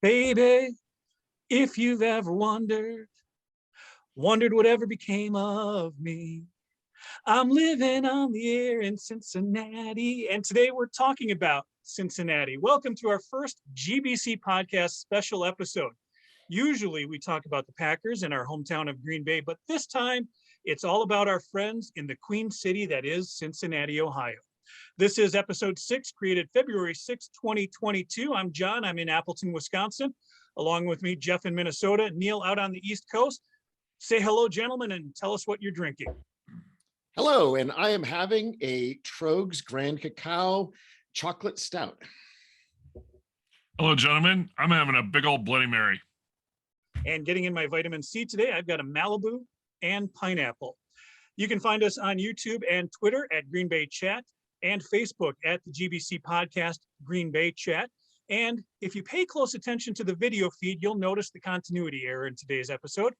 Baby, if you've ever wondered whatever became of me. I'm living on the air in Cincinnati, and today we're talking about Cincinnati. Welcome to our first GBC Podcast special episode. Usually we talk about the Packers in our hometown of Green Bay, but this time it's all about our friends in the Queen City that is Cincinnati, Ohio. This is episode 6, created February 6, 2022. I'm John. I'm in Appleton, Wisconsin. Along with me, Jeff in Minnesota, Neil out on the East Coast. Say hello, gentlemen, and tell us what you're drinking. Hello, and I am having a Trogs Grand Cacao chocolate stout. Hello, gentlemen. I'm having a big old Bloody Mary. And getting in my vitamin C today, I've got a Malibu and pineapple. You can find us on YouTube and Twitter at Green Bay Chat and Facebook at the GBC Podcast Green Bay Chat. And if you pay close attention to the video feed, you'll notice the continuity error in today's episode.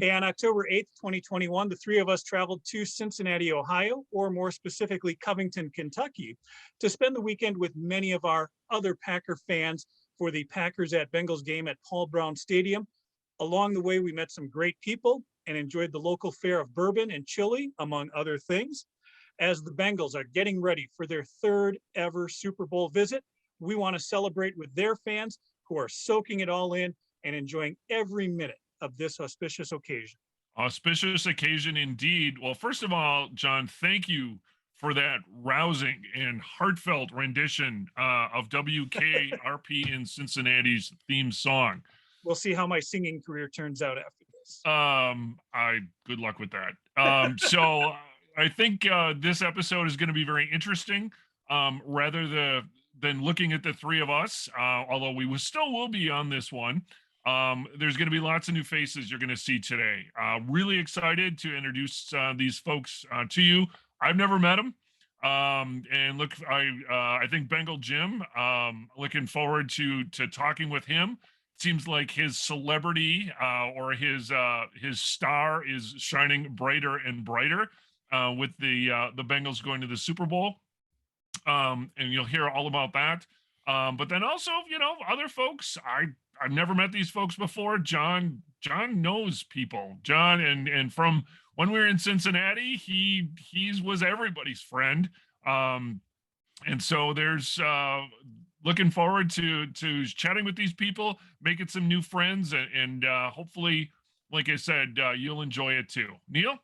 And October 8th, 2021, the three of us traveled to Cincinnati, Ohio, or more specifically, Covington, Kentucky, to spend the weekend with many of our other Packer fans for the Packers at Bengals game at Paul Brown Stadium. Along the way, we met some great people and enjoyed the local fare of bourbon and chili, among other things. As the Bengals are getting ready for their third ever Super Bowl visit, we want to celebrate with their fans who are soaking it all in and enjoying every minute of this auspicious occasion. Auspicious occasion indeed. Well, first of all, John, thank you for that rousing and heartfelt rendition of WKRP in Cincinnati's theme song. We'll see how my singing career turns out after this. Good luck with that. So I think this episode is going to be very interesting. Rather than looking at the three of us, although we still will be on this one. There's going to be lots of new faces you're going to see today. Really excited to introduce these folks to you. I've never met them. And look, I think Bengal Jim, looking forward to talking with him. Seems like his celebrity or his star is shining brighter and brighter with the Bengals going to the Super Bowl. And you'll hear all about that. But then also, other folks, I've never met these folks before. John knows people. John, and from when we were in Cincinnati, he was everybody's friend. And so there's looking forward to chatting with these people, making some new friends, and hopefully, like I said, you'll enjoy it too. Neil?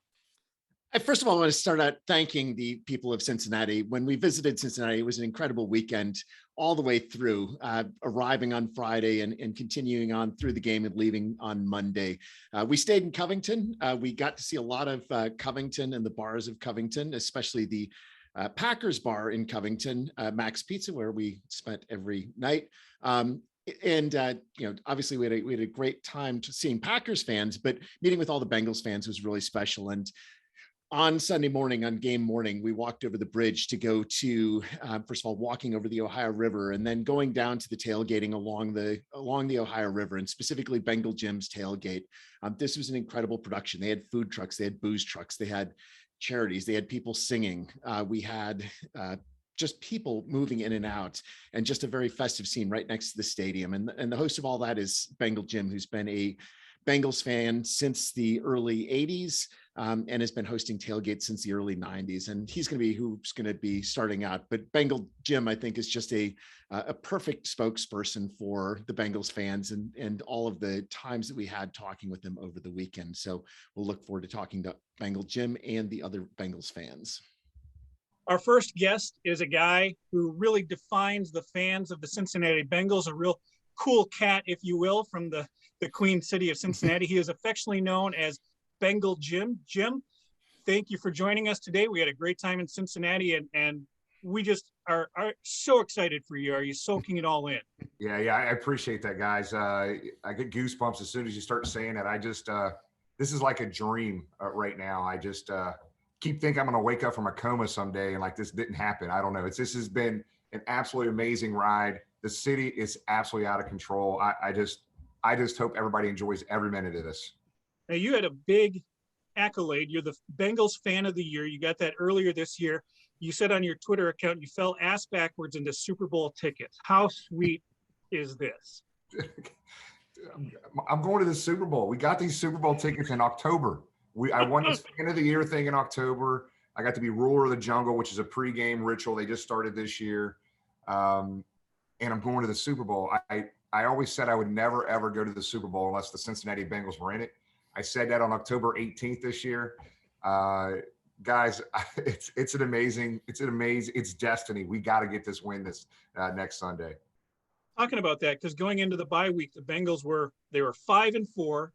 First of all, I want to start out thanking the people of Cincinnati. When we visited Cincinnati, it was an incredible weekend all the way through, arriving on Friday and continuing on through the game and leaving on Monday. We stayed in Covington. We got to see a lot of Covington and the bars of Covington, especially the Packers bar in Covington, Max Pizza, where we spent every night. Obviously we had a great time seeing Packers fans, but meeting with all the Bengals fans was really special. And on Sunday morning, on game morning, we walked over the bridge to go to, first of all, walking over the Ohio River and then going down to the tailgating along the Ohio River, and specifically Bengal Jim's tailgate. This was an incredible production. They had food trucks, they had booze trucks, they had charities, they had people singing. We had just people moving in and out, and just a very festive scene right next to the stadium. And the host of all that is Bengal Jim, who's been a Bengals fan since the early 80s. And has been hosting tailgates since the early 90s. And he's going to be who's going to be starting out. But Bengal Jim, I think, is just a perfect spokesperson for the Bengals fans and all of the times that we had talking with them over the weekend. So we'll look forward to talking to Bengal Jim and the other Bengals fans. Our first guest is a guy who really defines the fans of the Cincinnati Bengals, a real cool cat, if you will, from the Queen City of Cincinnati. He is affectionately known as Bengal Jim. Jim, thank you for joining us today. We had a great time in Cincinnati, and we just are so excited for you. Are you soaking it all in? Yeah, I appreciate that, guys. I get goosebumps as soon as you start saying it. I just, this is like a dream right now. I just keep thinking I'm going to wake up from a coma someday and like this didn't happen. I don't know. This has been an absolutely amazing ride. The city is absolutely out of control. I just hope everybody enjoys every minute of this. Now, you had a big accolade. You're the Bengals fan of the year. You got that earlier this year. You said on your Twitter account you fell ass backwards into Super Bowl tickets. How sweet is this? I'm going to the Super Bowl. We got these Super Bowl tickets in October. I won this Fan of the Year thing in October. I got to be ruler of the jungle, which is a pregame ritual they just started this year. And I'm going to the Super Bowl. I always said I would never, ever go to the Super Bowl unless the Cincinnati Bengals were in it. I said that on October 18th this year. Guys, it's destiny. We got to get this win this next Sunday. Talking about that, because going into the bye week, the Bengals were 5-4.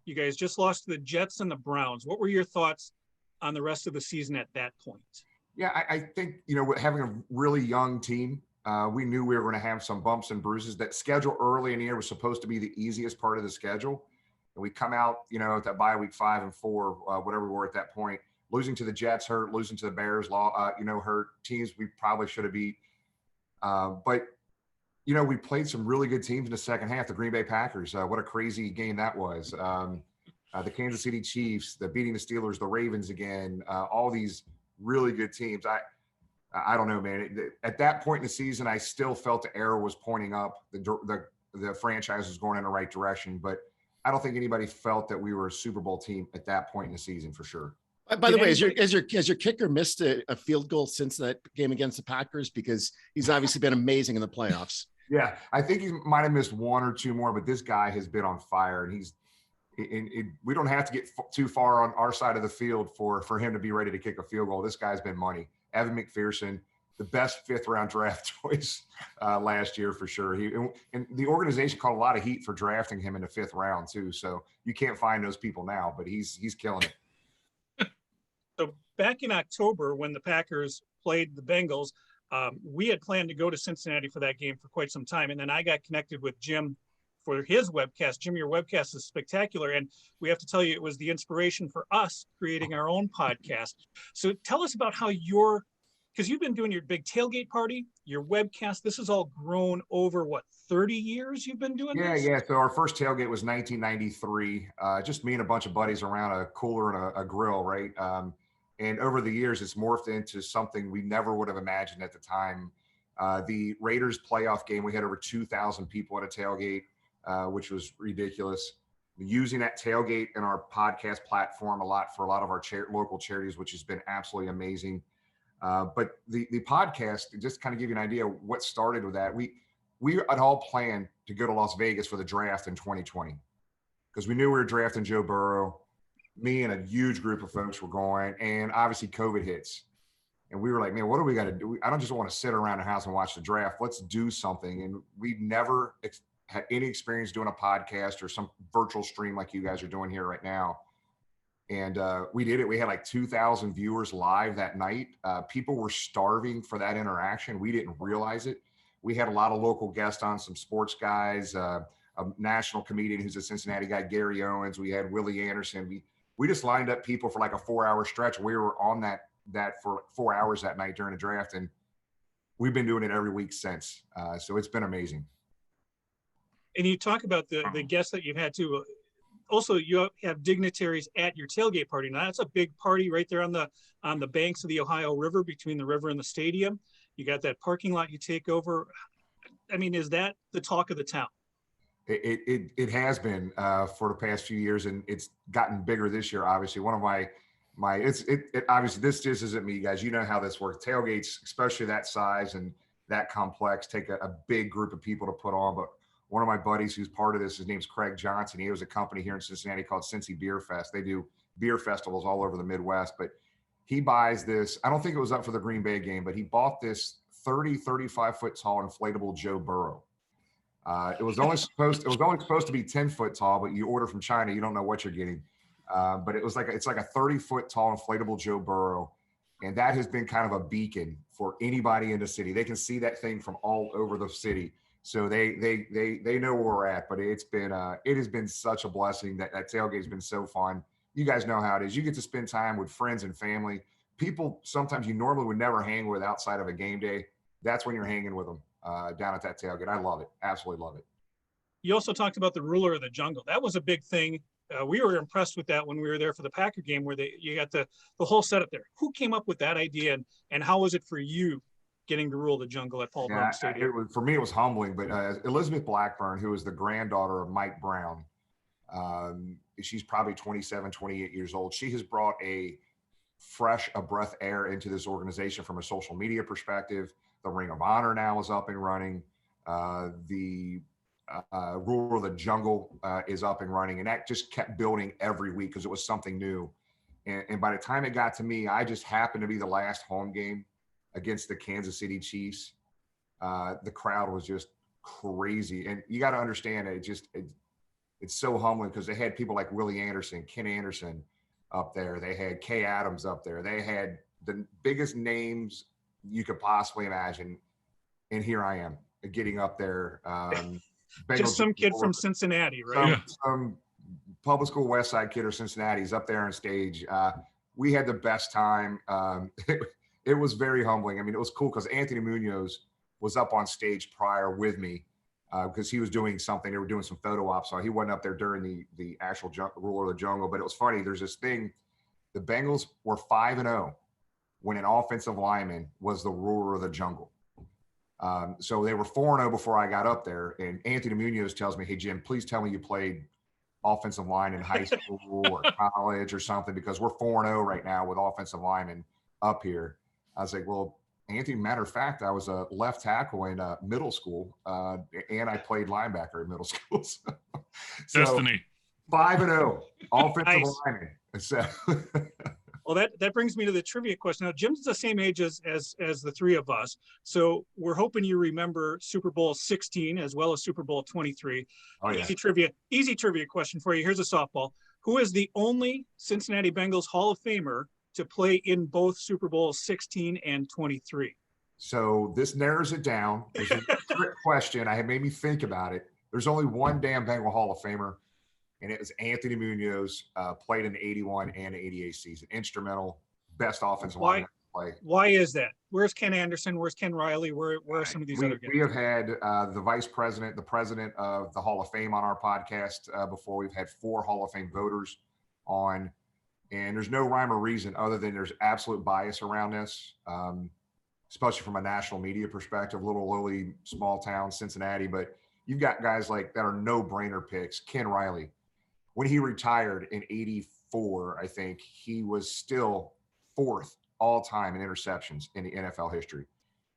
You guys just lost to the Jets and the Browns. What were your thoughts on the rest of the season at that point? Yeah, I think, having a really young team, we knew we were going to have some bumps and bruises. That schedule early in the year was supposed to be the easiest part of the schedule. And we come out, at that bye week 5-4, whatever we were at that point, losing to the Jets hurt, losing to the Bears, hurt, teams we probably should have beat. But we played some really good teams in the second half. The Green Bay Packers, what a crazy game that was. The Kansas City Chiefs, the beating the Steelers, the Ravens again, all these really good teams. I don't know, man. At that point in the season, I still felt the arrow was pointing up. The franchise was going in the right direction, but I don't think anybody felt that we were a Super Bowl team at that point in the season for sure. By the way, has your kicker missed a field goal since that game against the Packers? Because he's obviously been amazing in the playoffs. Yeah, I think he might have missed one or two more, but this guy has been on fire, and we don't have to get too far on our side of the field for him to be ready to kick a field goal. This guy's been money. Evan McPherson, the best 5th-round draft choice last year for sure. And the organization caught a lot of heat for drafting him in the 5th round too. So you can't find those people now, but he's killing it. So back in October, when the Packers played the Bengals, we had planned to go to Cincinnati for that game for quite some time. And then I got connected with Jim for his webcast. Jim, your webcast is spectacular. And we have to tell you, it was the inspiration for us creating our own podcast. So tell us about how because you've been doing your big tailgate party, your webcast, this has all grown over 30 years you've been doing this? Yeah. So our first tailgate was 1993. Just me and a bunch of buddies around a cooler and a grill, right? And over the years, it's morphed into something we never would have imagined at the time. The Raiders playoff game, we had over 2,000 people at a tailgate, which was ridiculous. Using that tailgate in our podcast platform a lot for a lot of our local charities, which has been absolutely amazing. But the podcast, just kind of give you an idea of what started with that. We had all planned to go to Las Vegas for the draft in 2020 because we knew we were drafting Joe Burrow. Me and a huge group of folks were going, and obviously COVID hits. And we were like, man, what do we got to do? I don't just want to sit around the house and watch the draft. Let's do something. And we never had any experience doing a podcast or some virtual stream like you guys are doing here right now. And we did it. We had like 2,000 viewers live that night. People were starving for that interaction. We didn't realize it. We had a lot of local guests on, some sports guys, a national comedian who's a Cincinnati guy, Gary Owens. We had Willie Anderson. We just lined up people for like a 4-hour stretch. We were on that for 4 hours that night during the draft, and we've been doing it every week since. So it's been amazing. And you talk about the guests that you've had too. Also, you have dignitaries at your tailgate party. Now that's a big party right there on the banks of the Ohio River, between the river and the stadium. You got that parking lot you take over. I mean, is that the talk of the town? It has been for the past few years, and it's gotten bigger this year. Obviously, one of my obviously this just isn't me, guys. You know how this works. Tailgates, especially that size and that complex, take a big group of people to put on. But one of my buddies who's part of this, his name's Craig Johnson. He has a company here in Cincinnati called Cincy Beer Fest. They do beer festivals all over the Midwest. But he buys this. I don't think it was up for the Green Bay game, but he bought this 35 foot tall inflatable Joe Burrow. It was only supposed to be 10 foot tall, but you order from China, you don't know what you're getting. But it's like a 30 foot tall inflatable Joe Burrow. And that has been kind of a beacon for anybody in the city. They can see that thing from all over the city. So they know where we're at, but it has been such a blessing. That tailgate has been so fun. You guys know how it is. You get to spend time with friends and family. People sometimes you normally would never hang with outside of a game day. That's when you're hanging with them down at that tailgate. I love it. Absolutely love it. You also talked about the ruler of the jungle. That was a big thing. We were impressed with that when we were there for the Packer game, where you got the whole setup there. Who came up with that idea, and how was it for you getting to rule the jungle at Paul Brown Stadium? For me, it was humbling. But Elizabeth Blackburn, who is the granddaughter of Mike Brown, she's probably 27, 28 years old. She has brought a fresh, a breath air into this organization from a social media perspective. The Ring of Honor now is up and running. The Ruler of the Jungle is up and running. And that just kept building every week because it was something new. And by the time it got to me, I just happened to be the last home game against the Kansas City Chiefs. The crowd was just crazy. And you got to understand, it's so humbling because they had people like Willie Anderson, Ken Anderson up there. They had Kay Adams up there. They had the biggest names you could possibly imagine. And here I am getting up there. Just some kid from Cincinnati, right? Some public school West Side kid or Cincinnati's up there on stage. We had the best time. It was very humbling. I mean, it was cool because Anthony Munoz was up on stage prior with me because he was doing something. They were doing some photo ops, so he wasn't up there during the actual Ruler of the Jungle. But it was funny. There's this thing. The Bengals were 5-0 when an offensive lineman was the Ruler of the Jungle. So they were 4-0 before I got up there. And Anthony Munoz tells me, "Hey, Jim, please tell me you played offensive line in high school or college or something because we're 4-0 right now with offensive linemen up here." I was like, "Well, Anthony, matter of fact, I was a left tackle in middle school and I played linebacker in middle school." So Destiny. 5-0 offensive lineman. So well, that brings me to the trivia question. Now, Jim's the same age as the three of us, so we're hoping you remember Super Bowl 16 as well as Super Bowl 23. Oh, yeah. Easy trivia question for you. Here's a softball. Who is the only Cincinnati Bengals Hall of Famer to play in both Super Bowl 16 and 23? So this narrows it down. It's a trick question. I had made me think about it. There's only one damn Bengal Hall of Famer, and it was Anthony Munoz, played in the 81 and 88 season. Instrumental, best offensive lineman to play. Why is that? Where's Ken Anderson? Where's Ken Riley? Where are some of these other guys? We have had the vice president, the president of the Hall of Fame on our podcast before. We've had 4 Hall of Fame voters on, and there's no rhyme or reason other than there's absolute bias around this, especially from a national media perspective, little lowly small town Cincinnati. But you've got guys like that are no-brainer picks. Ken Riley. When he retired in 84, I think he was still 4th all-time in interceptions in the NFL history.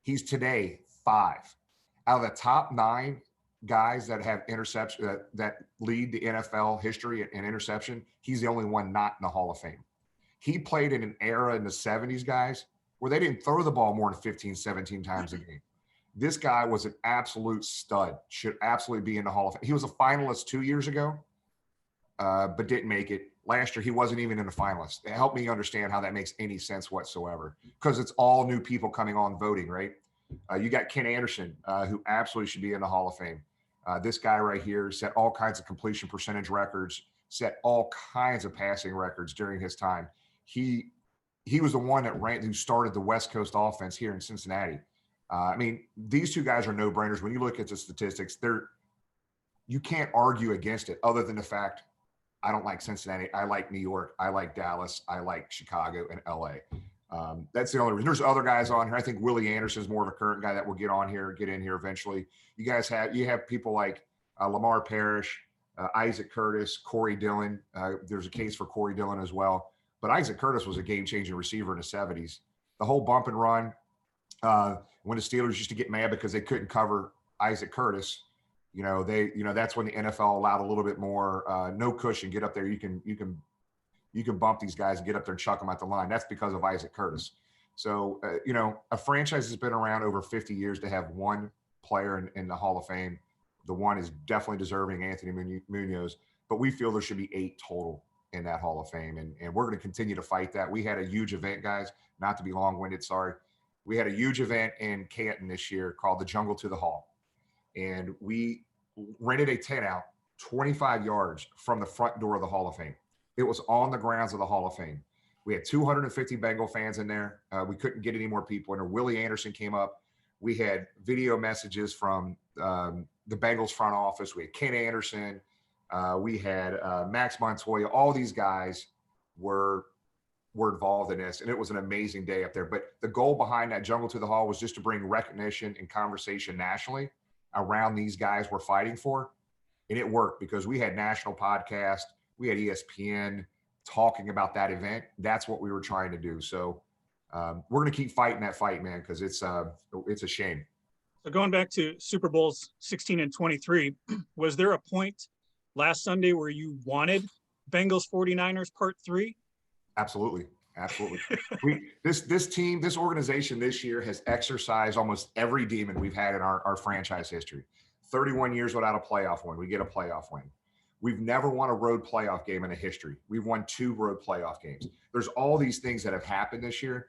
He's today 5. Out of the top 9 guys that have interception that lead the NFL history in interception, he's the only one not in the Hall of Fame. He played in an era in the 70s, guys, where they didn't throw the ball more than 15, 17 times a game. This guy was an absolute stud, should absolutely be in the Hall of Fame. He was a finalist 2 years ago. But didn't make it. Last year, he wasn't even in the finalists. It helped me understand how that makes any sense whatsoever because it's all new people coming on voting, right? You got Ken Anderson, who absolutely should be in the Hall of Fame. This guy right here set all kinds of completion percentage records, set all kinds of passing records during his time. He was the one who started the West Coast offense here in Cincinnati. I mean, these two guys are no-brainers. When you look at the statistics, you can't argue against it other than the fact I don't like Cincinnati. I like New York. I like Dallas. I like Chicago and LA. That's the only reason. There's other guys on here. I think Willie Anderson is more of a current guy that will get in here eventually. You have people like Lamar Parrish, Isaac Curtis, Corey Dillon. There's a case for Corey Dillon as well. But Isaac Curtis was a game-changing receiver in the 70s. The whole bump and run, when the Steelers used to get mad because they couldn't cover Isaac Curtis, that's when the NFL allowed a little bit more no cushion. Get up there, you can bump these guys and get up there and chuck them at the line. That's because of Isaac Curtis. So a franchise has been around over 50 years to have one player in the Hall of Fame. The one is definitely deserving, Anthony Munoz, but we feel there should be 8 total in that Hall of Fame, and we're going to continue to fight that. We had a huge event, guys. Not to be long-winded, sorry. We had a huge event in Canton this year called the Jungle to the Hall. And we rented a tent out 25 yards from the front door of the Hall of Fame. It was on the grounds of the Hall of Fame. We had 250 Bengal fans in there. We couldn't get any more people in there. Willie Anderson came up. We had video messages from the Bengals front office. We had Ken Anderson. We had Max Montoya. All these guys were were involved in this, and it was an amazing day up there. But the goal behind that Jungle to the Hall was just to bring recognition and conversation nationally around these guys we're fighting for. And it worked because we had national podcasts, we had ESPN talking about that event. That's what we were trying to do. So we're going to keep fighting that fight, man, because it's a shame. So going back to Super Bowls 16 and 23, was there a point last Sunday where you wanted Bengals 49ers Part 3? Absolutely. This organization this year has exercised almost every demon we've had in our franchise history. 31 years without a playoff win. We get a playoff win. We've never won a road playoff game in the history. We've won 2 road playoff games. There's all these things that have happened this year.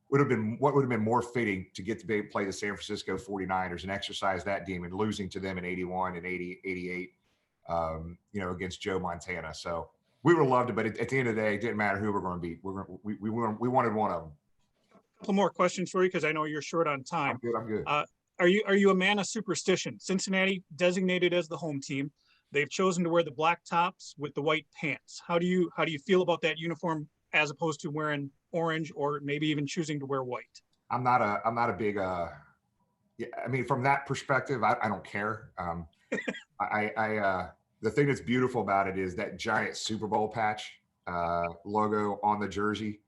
What would have been more fitting to get to play the San Francisco 49ers and exercise that demon, losing to them in 81 and 88, against Joe Montana. So we would have loved it, but at the end of the day, it didn't matter who we're going to beat. We wanted one of them. A couple more questions for you because I know you're short on time. I'm good. Are you a man of superstition? Cincinnati designated as the home team. They've chosen to wear the black tops with the white pants. How do you feel about that uniform as opposed to wearing orange or maybe even choosing to wear white? I'm not a big from that perspective, I don't care. The thing that's beautiful about it is that giant Super Bowl patch logo on the jersey.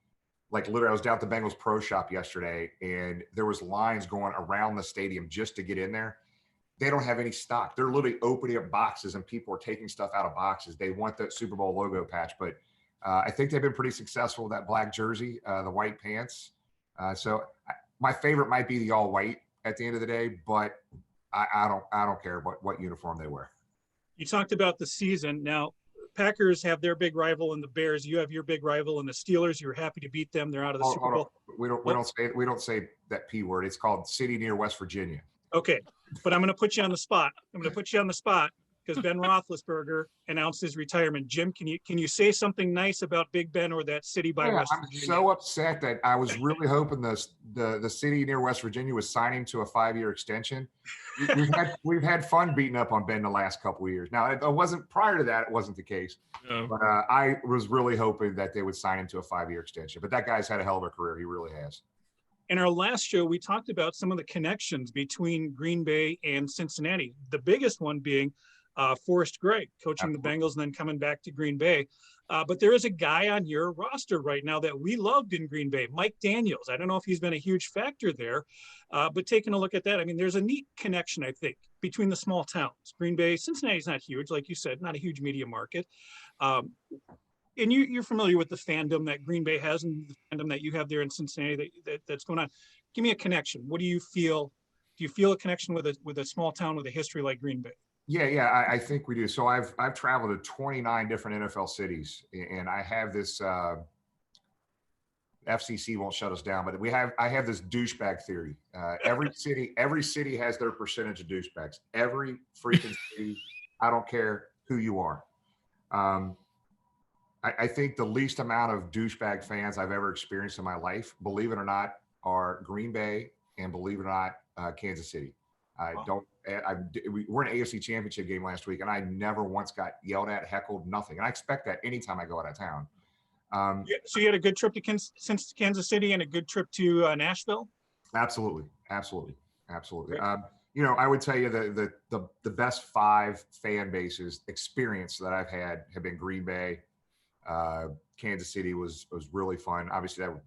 Like literally, I was down at the Bengals Pro Shop yesterday, and there was lines going around the stadium just to get in there. They don't have any stock. They're literally opening up boxes, and people are taking stuff out of boxes. They want that Super Bowl logo patch, but I think they've been pretty successful with that black jersey, the white pants. So my favorite might be the all white at the end of the day, but I don't care what uniform they wear. You talked about the season. Now, Packers have their big rival in the Bears. You have your big rival in the Steelers. You're happy to beat them. They're out of the Super Bowl. We don't say that P word. It's called city near West Virginia. Okay, but I'm going to put you on the spot. Because Ben Roethlisberger announced his retirement. Jim, can you say something nice about Big Ben or that city by West Virginia? I'm so upset that I was really hoping the city near West Virginia was signing to a 5-year extension. We've had fun beating up on Ben the last couple of years. Now, it wasn't prior to that. It wasn't the case. No. But I was really hoping that they would sign him to a 5-year extension. But that guy's had a hell of a career. He really has. In our last show, we talked about some of the connections between Green Bay and Cincinnati. The biggest one being Forrest Gregg coaching the Bengals and then coming back to Green Bay. But there is a guy on your roster right now that we loved in Green Bay, Mike Daniels. I don't know if he's been a huge factor there, but taking a look at that, I mean, there's a neat connection, I think, between the small towns. Green Bay, Cincinnati's not huge, like you said, not a huge media market. And you're familiar with the fandom that Green Bay has and the fandom that you have there in Cincinnati that's going on. Give me a connection. What do you feel? Do you feel a connection with a small town with a history like Green Bay? Yeah, I think we do. So I've traveled to 29 different NFL cities, and I have this FCC won't shut us down, but I have this douchebag theory. Every city has their percentage of douchebags. Every freaking city. I don't care who you are. I think the least amount of douchebag fans I've ever experienced in my life, believe it or not, are Green Bay and believe it or not, Kansas City. We were in an AFC Championship game last week, and I never once got yelled at, heckled, nothing. And I expect that anytime I go out of town. So you had a good trip to Kansas City and a good trip to Nashville? Absolutely. I would tell you the best 5 fan bases experience that I've had have been Green Bay. Kansas City was really fun. Obviously, that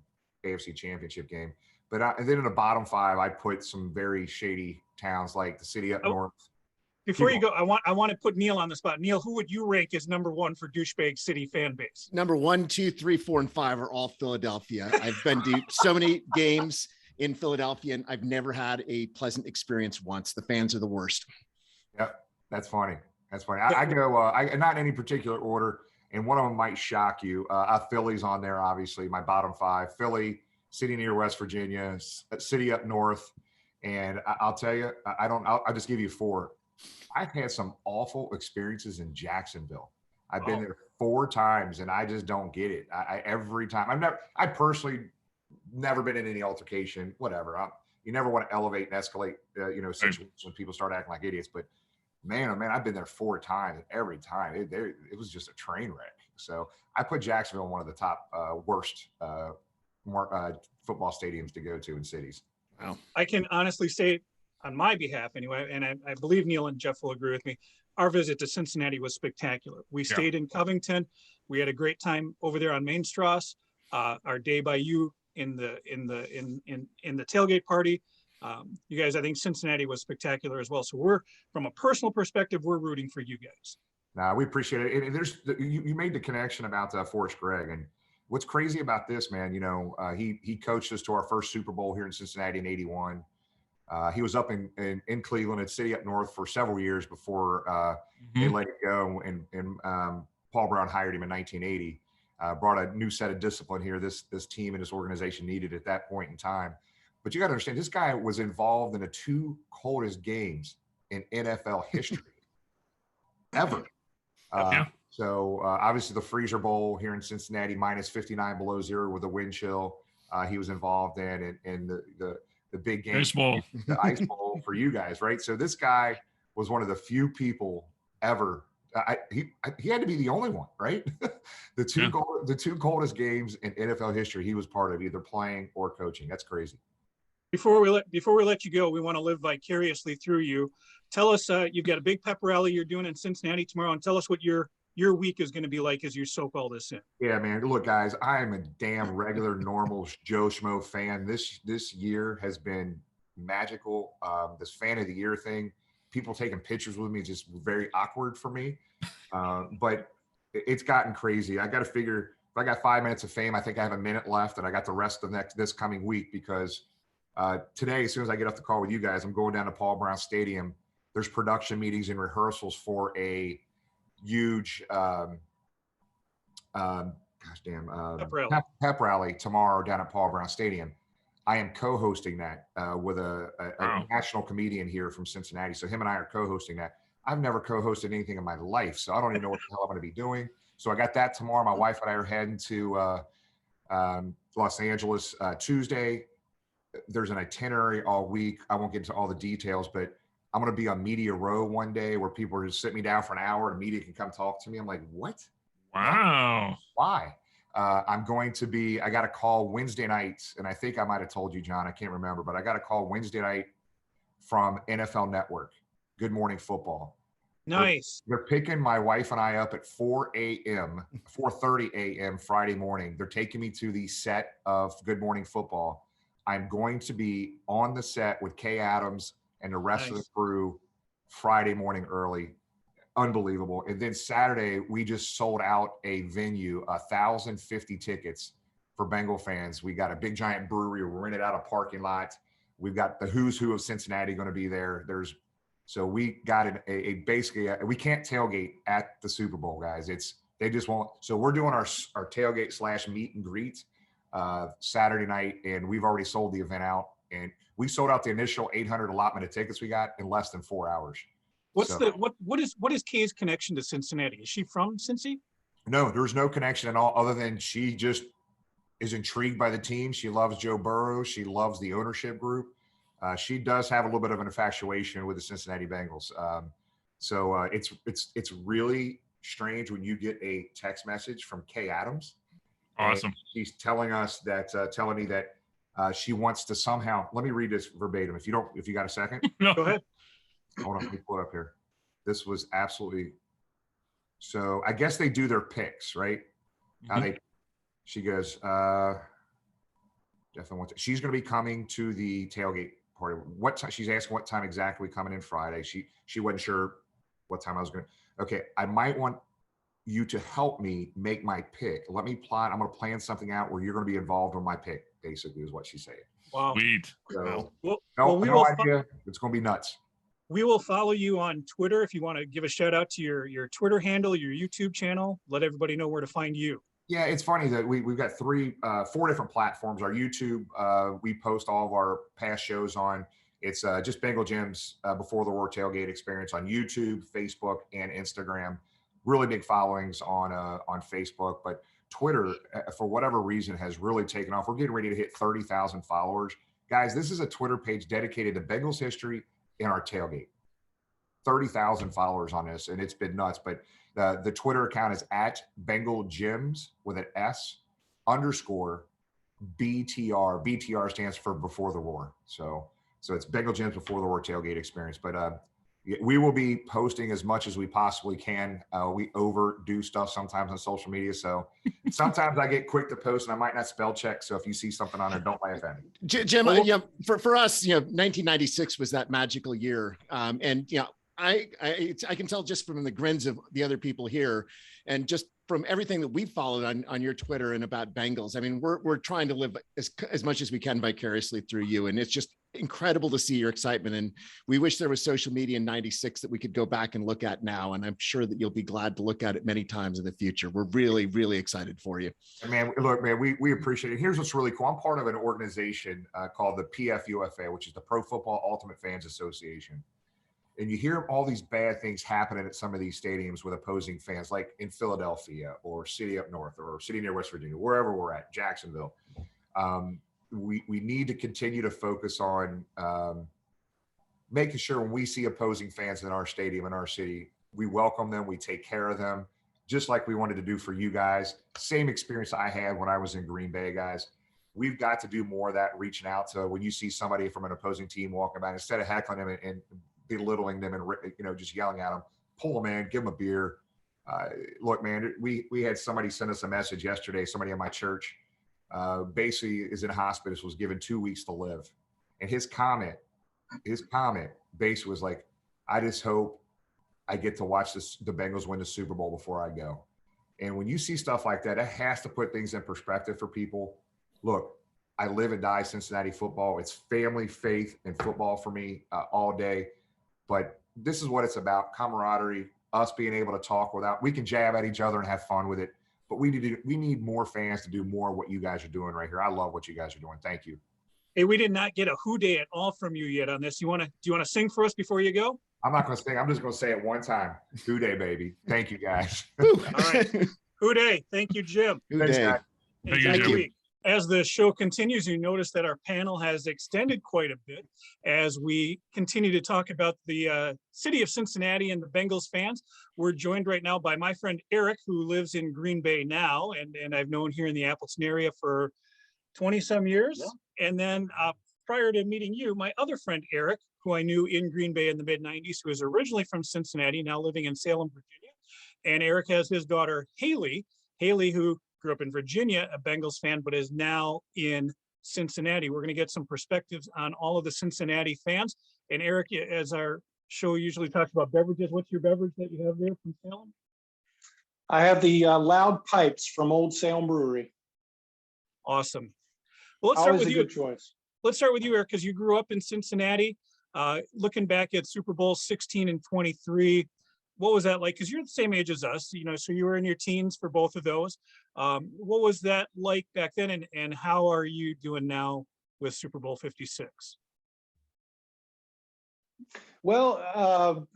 AFC Championship game. But and then in the bottom 5, I put some very shady towns like the city up north. Before you go, I want to put Neil on the spot. Neil, who would you rank as number 1 for douchebag city fan base? Number 1, 2, 3, 4, and 5 are all Philadelphia. I've been to so many games in Philadelphia, and I've never had a pleasant experience once. The fans are the worst. Yep, that's funny. I go not in any particular order, and one of them might shock you. Philly's on there, obviously. My bottom 5: Philly, city near West Virginia, city up north, and I'll tell you, I'll just give you 4. I've had some awful experiences in Jacksonville. I've been there 4 times, and I just don't get it. Every time I personally never been in any altercation, whatever. You never want to elevate and escalate, situations when people start acting like idiots. But man, oh man, I've been there 4 times, and every time it was just a train wreck. So I put Jacksonville in one of the top worst football stadiums to go to in cities. Wow. I can honestly say on my behalf anyway, and I believe Neil and Jeff will agree with me, our visit to Cincinnati was spectacular. We stayed in Covington. We had a great time over there on Main Strasse. Our day by you in the tailgate party. You guys, I think Cincinnati was spectacular as well. So we're, from a personal perspective, we're rooting for you guys. Nah, we appreciate it. And you made the connection about Forrest Gregg, and what's crazy about this, man, he coached us to our first Super Bowl here in Cincinnati in '81. He was up in Cleveland at City Up North for several years before they let it go, and Paul Brown hired him in 1980. Brought a new set of discipline here this team and this organization needed at that point in time. But you got to understand, this guy was involved in the 2 coldest games in NFL history ever. So obviously the Freezer Bowl here in Cincinnati, minus 59 below zero with a wind chill. He was involved in, and the big game, Ice Bowl. the Ice Bowl for you guys, right? So this guy was one of the few people ever. He had to be the only one, right? the two coldest games in NFL history he was part of, either playing or coaching. That's crazy. Before we let you go, we want to live vicariously through you. Tell us, you've got a big pep rally you're doing in Cincinnati tomorrow, and tell us what your week is going to be like as you soak all this in. Yeah, man. Look, guys, I am a damn regular, normal Joe Schmo fan. This year has been magical. This fan of the year thing, people taking pictures with me is just very awkward for me. But it's gotten crazy. I got to figure, if I got 5 minutes of fame, I think I have a minute left, and I got the rest of this coming week, because today, as soon as I get off the call with you guys, I'm going down to Paul Brown Stadium. There's production meetings and rehearsals for a huge pep rally tomorrow down at Paul Brown Stadium. I am co-hosting that with a national comedian here from Cincinnati. So him and I are co-hosting that. I've never co-hosted anything in my life, so I don't even know what the hell I'm going to be doing. So I got that tomorrow. My wife and I are heading to Los Angeles Tuesday. There's an itinerary all week. I won't get into all the details, but I'm going to be on Media Row one day where people are just sit me down for an hour and media can come talk to me. I'm like, what? Wow. Why? I'm going to be, I got a call Wednesday night, and I think I might have told you, John, I can't remember, but I got a call Wednesday night from NFL Network, Good Morning Football. Nice. They're picking my wife and I up at 4:30 a.m. Friday morning. They're taking me to the set of Good Morning Football. I'm going to be on the set with Kay Adams and the rest of the crew Friday morning early. Unbelievable. And then Saturday, we just sold out a venue, 1,050 tickets for Bengal fans. We got a big giant brewery. We're rented out a parking lot. We've got the who's who of Cincinnati going to be there. So we got basically, we can't tailgate at the Super Bowl, guys. They just won't. So we're doing our tailgate / meet and greet Saturday night, and we've already sold the event out. And we sold out the initial 800 allotment of tickets we got in less than 4 hours. What is Kay's connection to Cincinnati? Is she from Cincy? No, there's no connection at all, other than she just is intrigued by the team. She loves Joe Burrow. She loves the ownership group. She does have a little bit of an infatuation with the Cincinnati Bengals. So it's really strange when you get a text message from Kay Adams. Awesome. She's telling us that, telling me that she wants to somehow. Let me read this verbatim. If you got a second. No. Go ahead. Hold on, let me pull it up here. This was absolutely. So I guess they do their picks, right? Mm-hmm. She goes, definitely she's going to be coming to the tailgate party. What time? She's asking what time exactly coming in Friday. She wasn't sure what time I was going to. Okay, I might want you to help me make my pick. Let me plot. I'm going to plan something out where you're going to be involved in my pick. Basically, is what she's saying. Wow. Sweet. So, no idea. It's going to be nuts. We will follow you on Twitter. If you want to give a shout out to your Twitter handle, your YouTube channel, let everybody know where to find you. Yeah, it's funny that we've got 4 different platforms. Our YouTube, we post all of our past shows on. It's just Bengal Jim's Before the War Tailgate Experience on YouTube, Facebook, and Instagram. Really big followings on Facebook, but Twitter, for whatever reason, has really taken off. We're getting ready to hit 30,000 followers. Guys, this is a Twitter page dedicated to Bengals history and our tailgate. 30,000 followers on this, and it's been nuts. But the Twitter account is at Bengal Jims with an S _ BTR. BTR stands for Before the Roar. So it's Bengal Jim's Before the Roar tailgate experience. But we will be posting as much as we possibly can. We overdo stuff sometimes on social media. So sometimes I get quick to post and I might not spell check. So if you see something on there, don't laugh at me. Jim, for us, 1996 was that magical year. And, I can tell just from the grins of the other people here and just from everything that we've followed on your Twitter and about Bengals. I mean, we're trying to live as much as we can vicariously through you. And it's just incredible to see your excitement. And we wish there was social media in 96 that we could go back and look at now. And I'm sure that you'll be glad to look at it many times in the future. We're really, really excited for you. Man, look, man, we appreciate it. Here's what's really cool. I'm part of an organization called the PFUFA, which is the Pro Football Ultimate Fans Association. And you hear all these bad things happening at some of these stadiums with opposing fans, like in Philadelphia or city up north or city near West Virginia, wherever we're at, Jacksonville. We need to continue to focus on making sure when we see opposing fans in our stadium, in our city, we welcome them, we take care of them, just like we wanted to do for you guys. Same experience I had when I was in Green Bay, guys. We've got to do more of that, reaching out to when you see somebody from an opposing team walking by, instead of heckling them and belittling them and just yelling at them, pull them in, give them a beer. Look, man, we had somebody send us a message yesterday. Somebody in my church basically is in hospice, was given 2 weeks to live, and his comment basically was like, I just hope I get to watch the Bengals win the Super Bowl before I go. And when you see stuff like that, it has to put things in perspective for people. Look, I live and die Cincinnati football. It's family, faith, and football for me all day. But this is what it's about: camaraderie, us being able to talk we can jab at each other and have fun with it. But we need more fans to do more of what you guys are doing right here. I love what you guys are doing. Thank you. Hey, we did not get a Who Dey at all from you yet on this. Do you want to sing for us before you go? I'm not going to sing. I'm just going to say it one time. Who Dey, baby. Thank you, guys. All right. Who Dey. Thank you, Jim. Who Dey. Thank you. As the show continues, you notice that our panel has extended quite a bit as we continue to talk about the city of Cincinnati and the Bengals fans. We're joined right now by my friend Eric, who lives in Green Bay now, and I've known here in the Appleton area for 20-some years. Yeah. And then prior to meeting you, my other friend Eric, who I knew in Green Bay in the mid-'90s, who is originally from Cincinnati, now living in Salem, Virginia. And Eric has his daughter, Hallie, who grew up in Virginia, a Bengals fan, but is now in Cincinnati. We're going to get some perspectives on all of the Cincinnati fans. And Eric, as our show usually talks about beverages, what's your beverage that you have there from Salem? I have the Loud Pipes from Old Salem Brewery. Awesome. Well, let's start with you. Good choice. Let's start with you, Eric, because you grew up in Cincinnati. Looking back at Super Bowl 16 and 23, what was that like? Because you're the same age as us, so you were in your teens for both of those. What was that like back then, and how are you doing now with Super Bowl 56? Well,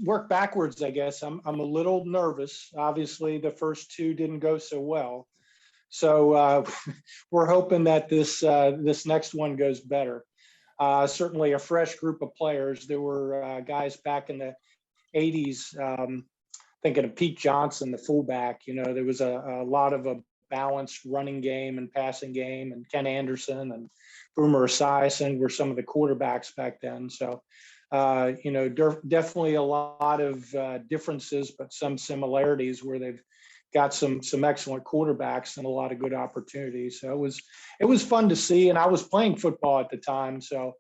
work backwards, I guess. I'm a little nervous. Obviously, the first two didn't go so well, so we're hoping that this next one goes better. Certainly, a fresh group of players. There were guys back in the 80s, thinking of Pete Johnson, the fullback. There was a lot of a balanced running game and passing game, and Ken Anderson and Boomer Esiason were some of the quarterbacks back then. So, definitely a lot of differences, but some similarities where they've got some excellent quarterbacks and a lot of good opportunities. So it was fun to see, and I was playing football at the time. So,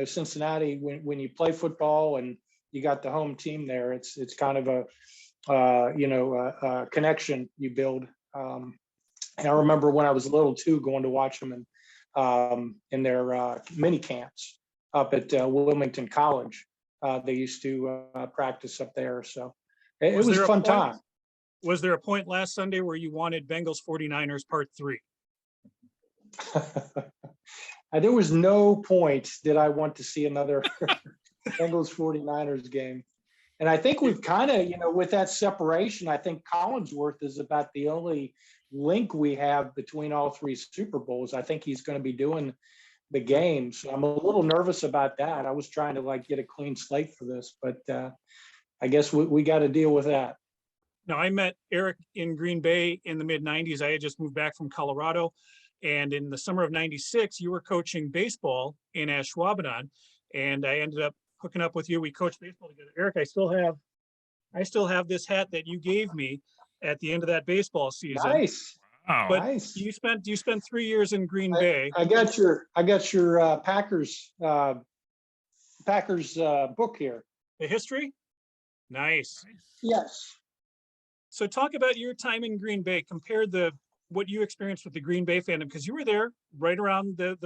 Cincinnati, when you play football and you got the home team there, it's kind of a connection you build. And I remember when I was little too, going to watch them in their mini camps up at Wilmington College. They used to practice up there. So it was a fun time. Was there a point last Sunday where you wanted Bengals 49ers Part 3? There was no point that I want to see another Bengals 49ers game. And I think we've kind of, with that separation, I think Collinsworth is about the only link we have between all three Super Bowls. I think he's going to be doing the game. So I'm a little nervous about that. I was trying to like get a clean slate for this, but I guess we got to deal with that. Now, I met Eric in Green Bay in the mid 90s. I had just moved back from Colorado. And in the summer of 96, you were coaching baseball in Ashwaubenon. And I ended up hooking up with you. We coached baseball together. Eric, I still have this hat that you gave me at the end of that baseball season. Nice. Wow. But Nice. you spent 3 years in Green Bay. I got your Packers book here. The history? Nice. Yes. So talk about your time in Green Bay. Compare what you experienced with the Green Bay fandom, because you were there right around the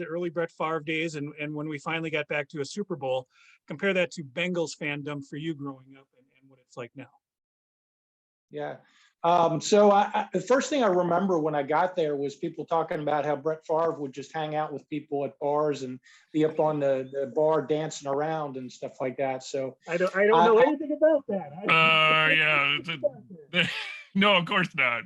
early Brett Favre days, and when we finally got back to a Super Bowl. Compare that to Bengals fandom for you growing up and what it's like now. Yeah. So the first thing I remember when I got there was people talking about how Brett Favre would just hang out with people at bars and be up on the bar dancing around and stuff like that. So I don't know anything about that. Yeah. No, of course not.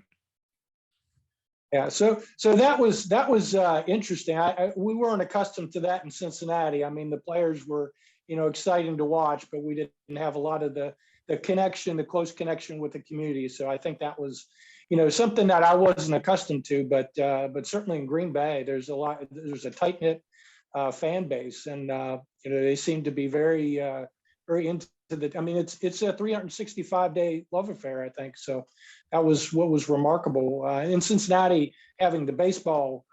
Yeah, so that was interesting. We weren't accustomed to that in Cincinnati. I mean, the players were, exciting to watch, but we didn't have a lot of the connection, the close connection with the community. So I think that was, something that I wasn't accustomed to. But certainly in Green Bay, there's a tight knit fan base, and they seem to be very into the. I mean, it's a 365-day love affair, I think. So that was what was remarkable in Cincinnati, having the baseball.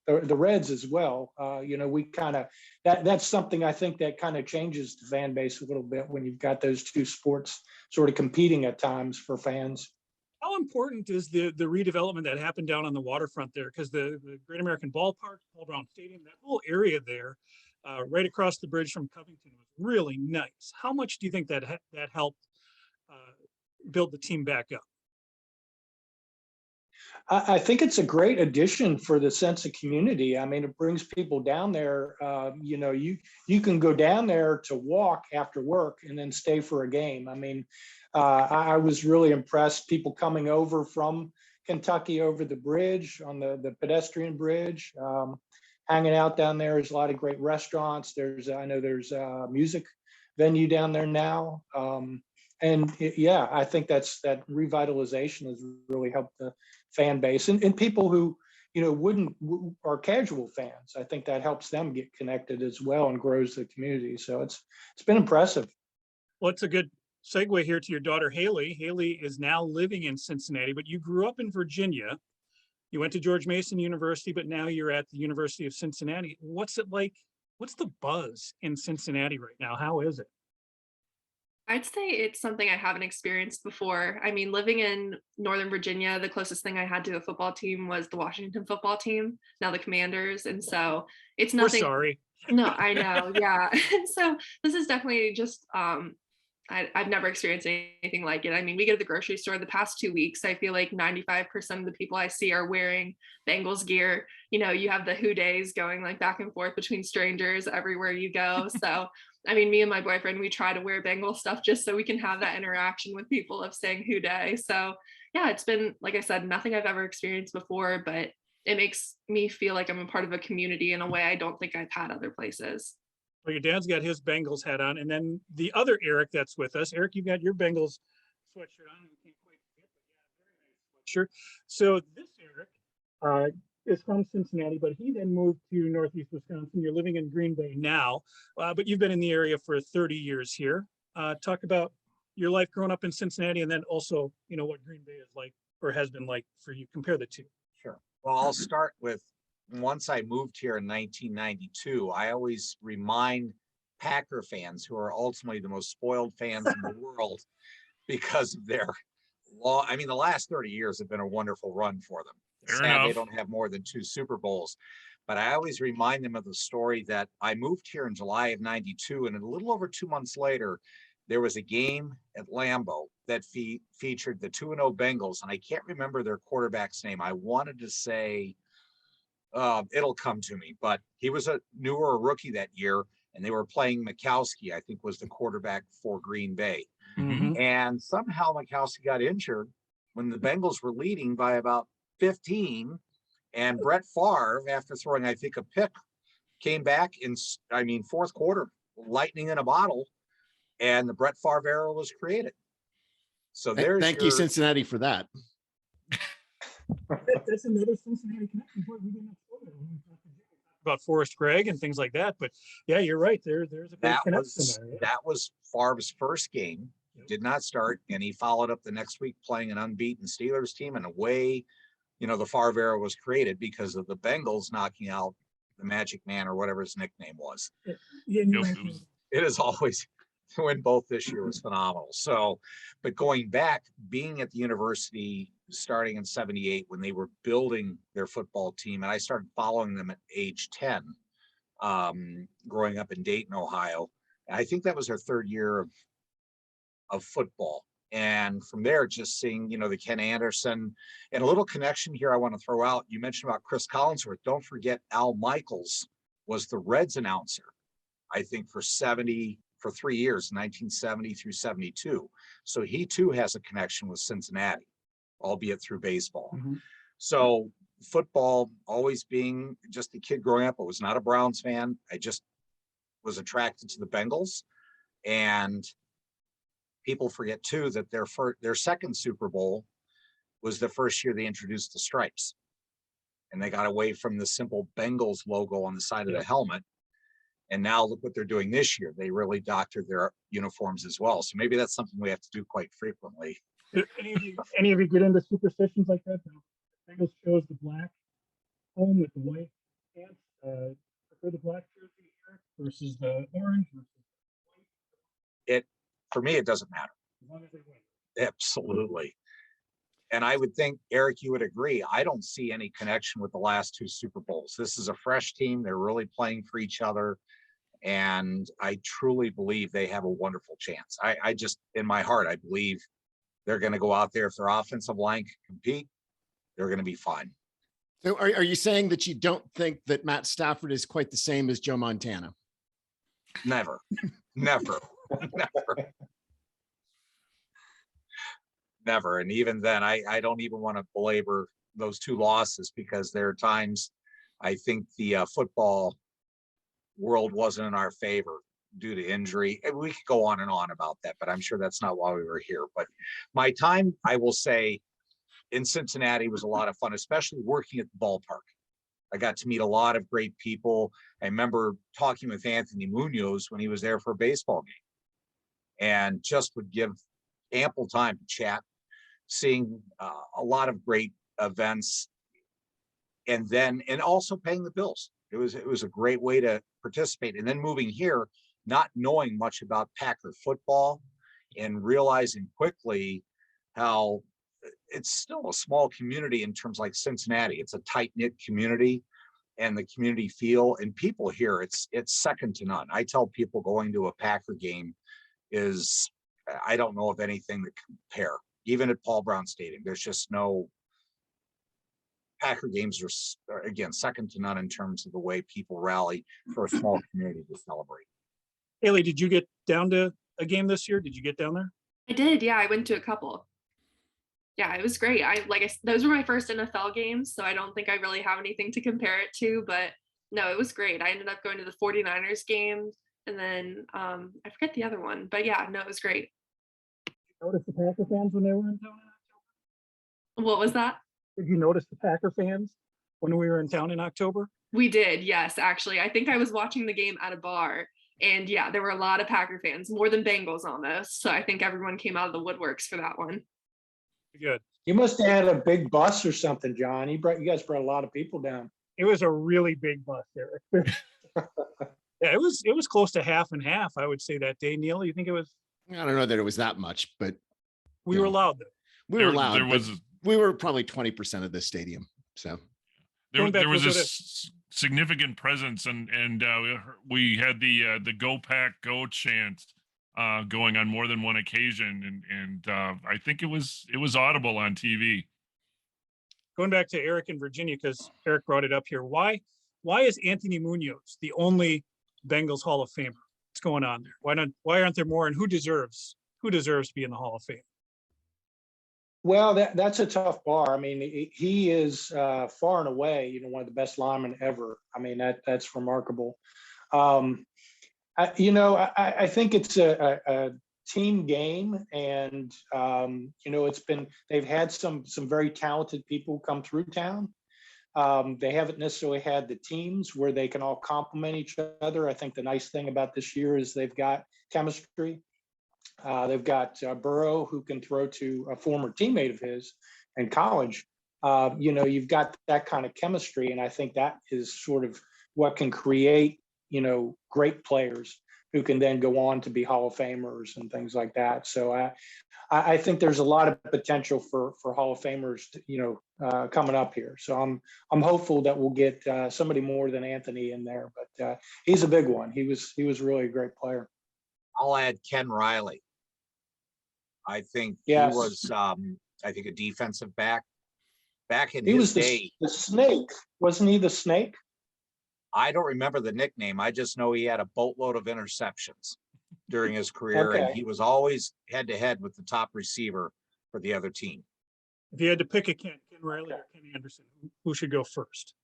The Reds as well. We kind of that's something I think that kind of changes the fan base a little bit when you've got those two sports sort of competing at times for fans. How important is the redevelopment that happened down on the waterfront there? Because the Great American Ballpark, Paul Brown Stadium, that whole area there, right across the bridge from Covington, was really nice. How much do you think that helped build the team back up? I think it's a great addition for the sense of community. I mean, it brings people down there. You can go down there to walk after work and then stay for a game. I mean, I was really impressed. People coming over from Kentucky over the bridge on the pedestrian bridge, hanging out down there. There's a lot of great restaurants. I know there's a music venue down there now. I think that revitalization has really helped the fan base and people who, are casual fans. I think that helps them get connected as well and grows the community. So it's been impressive. Well, it's a good segue here to your daughter, Hallie. Hallie is now living in Cincinnati, but you grew up in Virginia. You went to George Mason University, but now you're at the University of Cincinnati. What's it like? What's the buzz in Cincinnati right now? How is it? I'd say it's something I haven't experienced before. I mean, living in Northern Virginia, the closest thing I had to a football team was the Washington football team, now the Commanders. And so it's nothing. We're sorry. No, I know. Yeah. So this is definitely just, I've never experienced anything like it. I mean, we go to the grocery store the past 2 weeks. I feel like 95% of the people I see are wearing Bengals gear. You have the Who Days going like back and forth between strangers everywhere you go. So I mean, me and my boyfriend, we try to wear Bengal stuff just so we can have that interaction with people of saying Who Dey. So yeah, it's been, like I said, nothing I've ever experienced before, but it makes me feel like I'm a part of a community in a way I don't think I've had other places. Well, your dad's got his Bengals hat on, and then the other Eric that's with us. Eric, you've got your Bengals sweatshirt on. We can't quite forget, but yeah, very nice sweatshirt. So this Eric is from Cincinnati, but he then moved to Northeast Wisconsin. You're living in Green Bay now, but you've been in the area for 30 years here. Talk about your life growing up in Cincinnati, and then also, what Green Bay is like or has been like for you. Compare the two. Sure. Well, I'll start with, once I moved here in 1992, I always remind Packer fans, who are ultimately the most spoiled fans in the world because of their law. I mean, the last 30 years have been a wonderful run for them. Sad they don't have more than 2 Super Bowls, but I always remind them of the story that I moved here in July of 92, and a little over 2 months later, there was a game at Lambeau that featured the 2-0 Bengals, and I can't remember their quarterback's name. I wanted to say, it'll come to me, but he was a rookie that year, and they were playing Mikowski, I think was the quarterback for Green Bay. Mm-hmm. And somehow Mikowski got injured when the Bengals were leading by about 15, And Brett Favre, after throwing, I think, a pick, came back in, fourth quarter, lightning in a bottle, and the Brett Favre era was created. So Thank you, Cincinnati, for that. That's another Cincinnati connection. Boy, we didn't explore that when we talked about Forrest Gregg and things like that. But yeah, you're right. There's a big connection there. Yeah. That was Favre's first game. Did not start, and he followed up the next week playing an unbeaten Steelers team, and away, the Favre era was created because of the Bengals knocking out the Magic Man or whatever his nickname was. Yeah, It is always to win both this year was phenomenal. So, but going back, being at the university starting in 78 when they were building their football team, and I started following them at age 10, growing up in Dayton, Ohio. I think that was their third year of football. And from there, just seeing, the Ken Anderson, and a little connection here I want to throw out. You mentioned about Chris Collinsworth. Don't forget Al Michaels was the Reds announcer, I think, for 3 years, 1970 through 72. So he too has a connection with Cincinnati, albeit through baseball. Mm-hmm. So football, always being just a kid growing up, I was not a Browns fan. I just was attracted to the Bengals. And people forget too that their second Super Bowl was the first year they introduced the stripes, and they got away from the simple Bengals logo on the side of the helmet. And now look what they're doing this year. They really doctored their uniforms as well. So maybe that's something we have to do quite frequently. Any of you get into superstitions like that? The Bengals chose the black home with the white pants. Prefer the black jersey here versus the orange versus the white. For me, it doesn't matter. As long as they win. Absolutely. And I would think, Eric, you would agree. I don't see any connection with the last two Super Bowls. This is a fresh team. They're really playing for each other. And I truly believe they have a wonderful chance. I just, in my heart, I believe they're going to go out there. If their offensive line can compete, they're going to be fine. So are you saying that you don't think that Matt Stafford is quite the same as Joe Montana? Never, never. Never. And even then, I don't even want to belabor those two losses, because there are times I think the football world wasn't in our favor due to injury. And we could go on and on about that, but I'm sure that's not why we were here. But my time, I will say, in Cincinnati was a lot of fun, especially working at the ballpark. I got to meet a lot of great people. I remember talking with Anthony Munoz when he was there for a baseball game, and just would give ample time to chat, seeing a lot of great events, and also paying the bills. It was a great way to participate. And then moving here, not knowing much about Packer football, and realizing quickly how it's still a small community in terms like Cincinnati. It's a tight-knit community, and the community feel and people here, it's second to none. I tell people going to a Packer game is, I don't know of anything that compare. Even at Paul Brown Stadium, there's just no. Packer games are again second to none in terms of the way people rally for a small community to celebrate. Haley, did you get down to a game this year? Did you get down there? I did. Yeah, I went to a couple. Yeah, it was great. Those were my first NFL games, so I don't think I really have anything to compare it to, but no, it was great. I ended up going to the 49ers game, and then I forget the other one, but yeah, no, it was great. Did you notice the Packer fans when they were in town in October? What was that? Did you notice the Packer fans when we were in town in October? We did, yes, actually. I think I was watching the game at a bar, and yeah, there were a lot of Packer fans, more than Bengals almost. So I think everyone came out of the woodworks for that one. Good. You must have had a big bus or something, John. You guys brought a lot of people down. It was a really big bus, Eric. Yeah, it was close to half and half, I would say, that day. Neil, you think it was? I don't know that it was that much, but we were allowed though. We were allowed. We were probably 20% of the stadium. So there was a significant presence, and we had the "Go Pack Go" chant going on more than one occasion, and I think it was audible on TV. Going back to Eric in Virginia, because Eric brought it up here. Why is Anthony Munoz the only Bengals Hall of Famer? What's going on there? Why aren't there more? And who deserves to be in the Hall of Fame? Well, that's a tough bar. I mean, he is far and away, one of the best linemen ever. I mean, that's remarkable. I think it's a team game, and they've had some very talented people come through town. They haven't necessarily had the teams where they can all complement each other. I think the nice thing about this year is they've got chemistry. They've got Burrow, who can throw to a former teammate of his in college. You've got that kind of chemistry, and I think that is sort of what can create, great players who can then go on to be Hall of Famers and things like that. So I think there's a lot of potential for Hall of Famers, coming up here. So I'm hopeful that we'll get somebody more than Anthony in there, but he's a big one. He was really a great player. I'll add Ken Riley. I think Yes. he was, I think, a defensive back in He his was day. the snake, wasn't he? The snake. I don't remember the nickname. I just know he had a boatload of interceptions during his career, and Okay. he was always head to head with the top receiver for the other team. If you had to pick a Ken Riley or Ken Anderson, who should go first?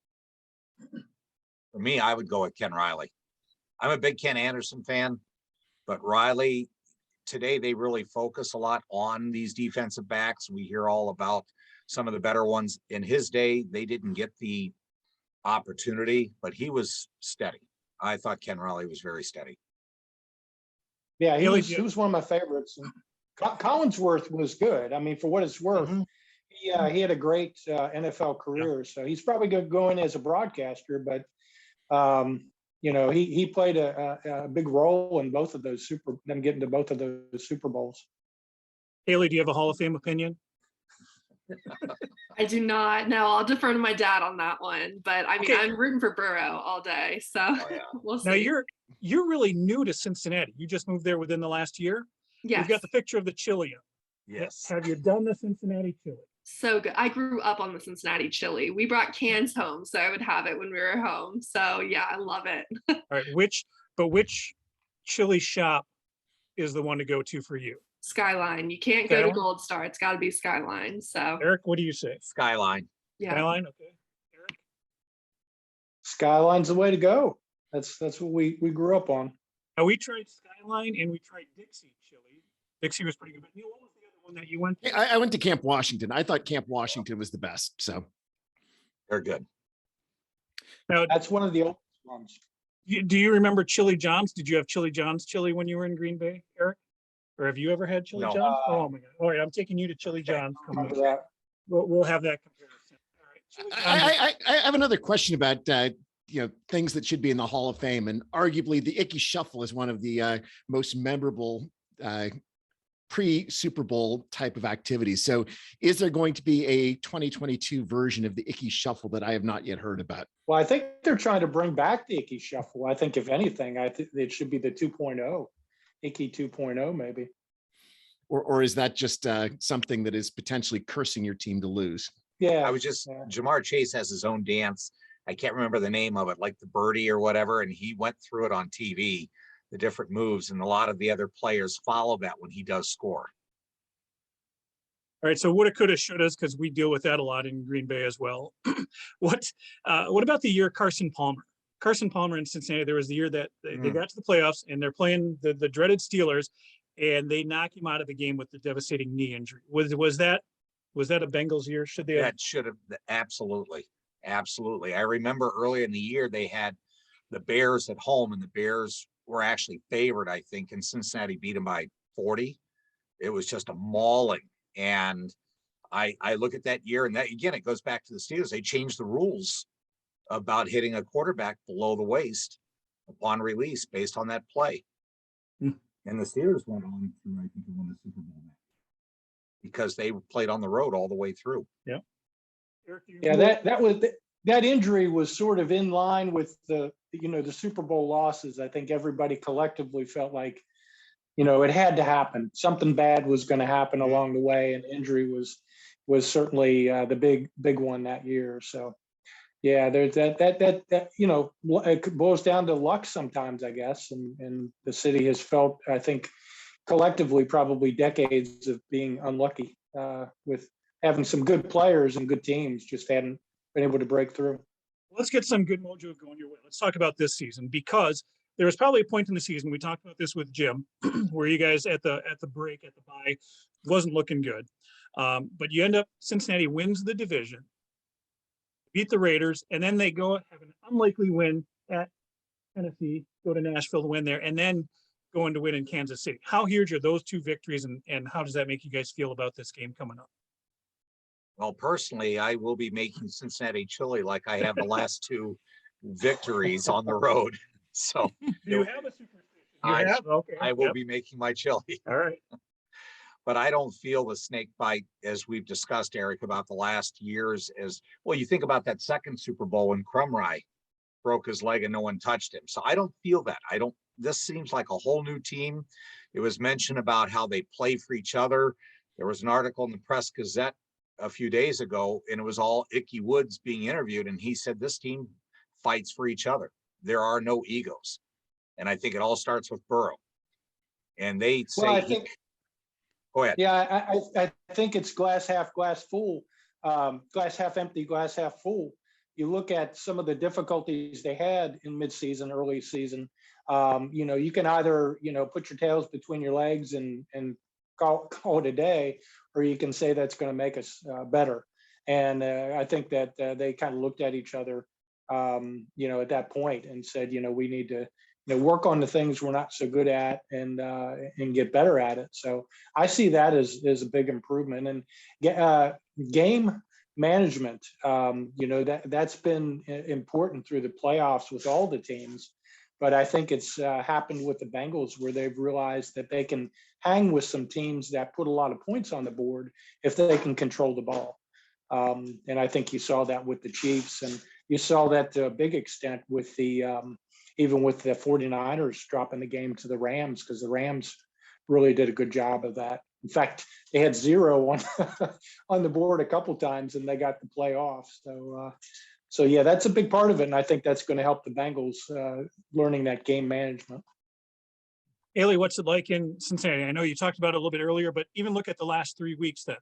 For me, I would go with Ken Riley. I'm a big Ken Anderson fan, but Riley, today they really focus a lot on these defensive backs. We hear all about some of the better ones. In his day, they didn't get the opportunity, but he was steady. I thought Ken Riley was very steady. Yeah, Hallie, he was one of my favorites. And Collinsworth was good. I mean, for what it's worth, he had a great NFL career. So he's probably going to go in as a broadcaster, but he played a big role in both of those them getting to both of those Super Bowls. Hallie, do you have a Hall of Fame opinion? I do not. No, I'll defer to my dad on that one. But I mean, Okay. I'm rooting for Burrow all day. So we'll see. Now you're really new to Cincinnati. You just moved there within the last year. Yes. You've got the picture of the chili. Yes. Have you done the Cincinnati chili? So good. I grew up on the Cincinnati chili. We brought cans home, so I would have it when we were home. So yeah, I love it. All right. Which chili shop is the one to go to for you? Skyline. You can't go Skyline? to Gold Star. It's got to be Skyline. So Eric, what do you say? Skyline. yeah. Skyline. Okay. Eric? Skyline's the way to go. That's what we grew up on. Now we tried Skyline and we tried Dixie chili. Dixie was pretty good. But Neil, what was the other one that you went to? I went to Camp Washington. I thought Camp Washington was the best. So They're good. Now, That's one of the oldest ones. do you remember Chili John's? Did you have Chili John's chili when you were in Green Bay, Eric? Or have you ever had Chili No. John's? Oh my God. All right, I'm taking you to Chili John's. Remember that? We'll have that comparison. All right. Chili John's I have another question about things that should be in the Hall of Fame, and arguably the Icky Shuffle is one of the most memorable pre-Super Bowl type of activities. So is there going to be a 2022 version of the Icky Shuffle that I have not yet heard about? Well, I think they're trying to bring back the Icky Shuffle. I think if anything, I think it should be the 2.0, Icky 2.0 maybe. Or is that just something that is potentially cursing your team to lose? Yeah. I was just, Jamar Chase has his own dance. I can't remember the name of it, like the birdie or whatever. And he went through it on TV, the different moves, and a lot of the other players follow that when he does score. All right, so woulda, coulda, shouldas, because we deal with that a lot in Green Bay as well. What about the year Carson Palmer? Carson Palmer in Cincinnati, there was the year that they got to the playoffs and they're playing the dreaded Steelers, and they knock him out of the game with the devastating knee injury. Was that a Bengals year? Should they have? That should have, absolutely. Absolutely. I remember early in the year, they had the Bears at home, and the Bears were actually favored, I think, and Cincinnati beat them by 40. It was just a mauling. And I look at that year, and that, again, it goes back to the Steelers. They changed the rules about hitting a quarterback below the waist upon release based on that play. And the Steelers went on to, I think, won the Super Bowl because they played on the road all the way through. Yeah. Yeah, that injury was sort of in line with the Super Bowl losses. I think everybody collectively felt like, it had to happen. Something bad was going to happen along the way, and injury was certainly the big one that year. So, yeah, there's that it boils down to luck sometimes, I guess, and the city has felt, I think, collectively probably decades of being unlucky with having some good players and good teams, just hadn't been able to break through. Let's get some good mojo going your way. Let's talk about this season, because there was probably a point in the season, we talked about this with Jim, where you guys at the break, at the bye, wasn't looking good. But you end up, Cincinnati wins the division, beat the Raiders, and then they go have an unlikely win at Tennessee, go to Nashville to win there, and then going to win in Kansas City. How huge are those two victories, and how does that make you guys feel about this game coming up? Well, personally, I will be making Cincinnati chili like I have the last two victories on the road. So You have a superstition. I have? Okay. I will Yep. be making my chili. All right. But I don't feel the snake bite, as we've discussed, Eric, about the last years. As well, you think about that second Super Bowl when Crumry broke his leg and no one touched him. So I don't feel that. This seems like a whole new team. It was mentioned about how they play for each other. There was an article in the Press Gazette a few days ago, and it was all Ickey Woods being interviewed, and he said this team fights for each other. There are no egos, and I think it all starts with Burrow. And they say, Well, I think, go ahead. yeah, I think it's glass half full, glass half empty, glass half full. You look at some of the difficulties they had in midseason, early season. You can either put your tails between your legs and call it a day, or you can say that's going to make us better. And I think that they kind of looked at each other, at that point and said, we need to work on the things we're not so good at and get better at it. So I see that as a big improvement. And game management, that's been important through the playoffs with all the teams. But I think it's happened with the Bengals, where they've realized that they can hang with some teams that put a lot of points on the board if they can control the ball. And I think you saw that with the Chiefs, and you saw that to a big extent with even with the 49ers dropping the game to the Rams, because the Rams really did a good job of that. In fact, they had 0 on the board a couple times, and they got the playoffs. So yeah, that's a big part of it, and I think that's going to help the Bengals learning that game management. Hallie, what's it like in Cincinnati? I know you talked about it a little bit earlier, but even look at the last 3 weeks then.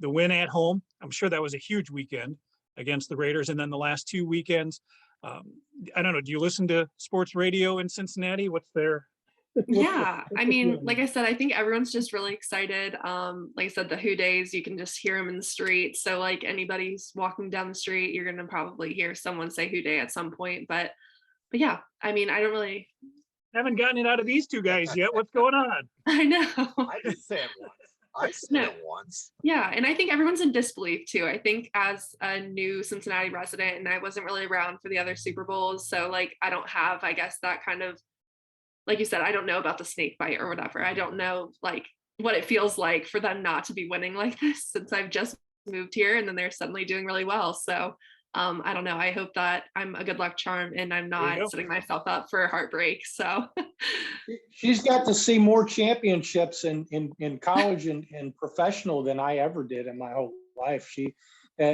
The win at home, I'm sure that was a huge weekend against the Raiders, and then the last 2 weekends. I don't know, do you listen to sports radio in Cincinnati? What's Yeah, I mean, like I said, I think everyone's just really excited. Like I said, the Who Days, you can just hear them in the street. So like anybody's walking down the street, you're gonna probably hear someone say Who Day at some point. But yeah, I mean, I don't really haven't gotten it out of these two guys yet. What's going on? I know. I did say it once. I said it once. Yeah, and I think everyone's in disbelief too. I think as a new Cincinnati resident, and I wasn't really around for the other Super Bowls, so like I don't have, I guess, that kind of, like you said, I don't know about the snake bite or whatever. I don't know like what it feels like for them not to be winning like this, since I've just moved here and then they're suddenly doing really well. So I don't know. I hope that I'm a good luck charm and I'm not setting myself up for a heartbreak. So she's got to see more championships in college and professional than I ever did in my whole life. She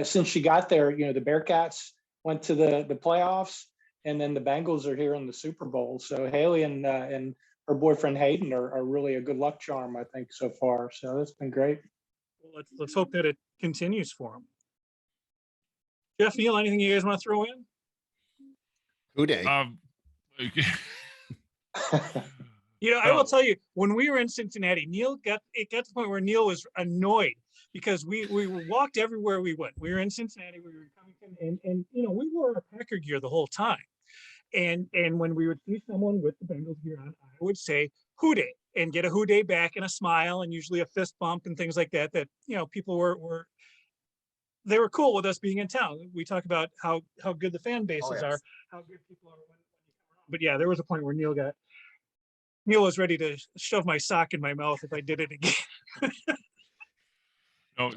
since she got there, the Bearcats went to the playoffs, and then the Bengals are here in the Super Bowl. So Hallie and her boyfriend Hayden are really a good luck charm, I think, so far. So that's been great. Well, let's hope that it continues for them. Jeff, Neil, anything you guys want to throw in? Who Dey? I will tell you, when we were in Cincinnati, it got to the point where Neil was annoyed because we walked everywhere we went. We were in Cincinnati, we were in Covington, and we wore our Packer gear the whole time. And when we would see someone with the Bengals gear on, I would say Who Dey and get a Who Dey back and a smile and usually a fist bump and things like that. That people were they were cool with us being in town. We talk about how good the fan bases are, how good people are when you come around. But yeah, there was a point where Neil was ready to shove my sock in my mouth if I did it again.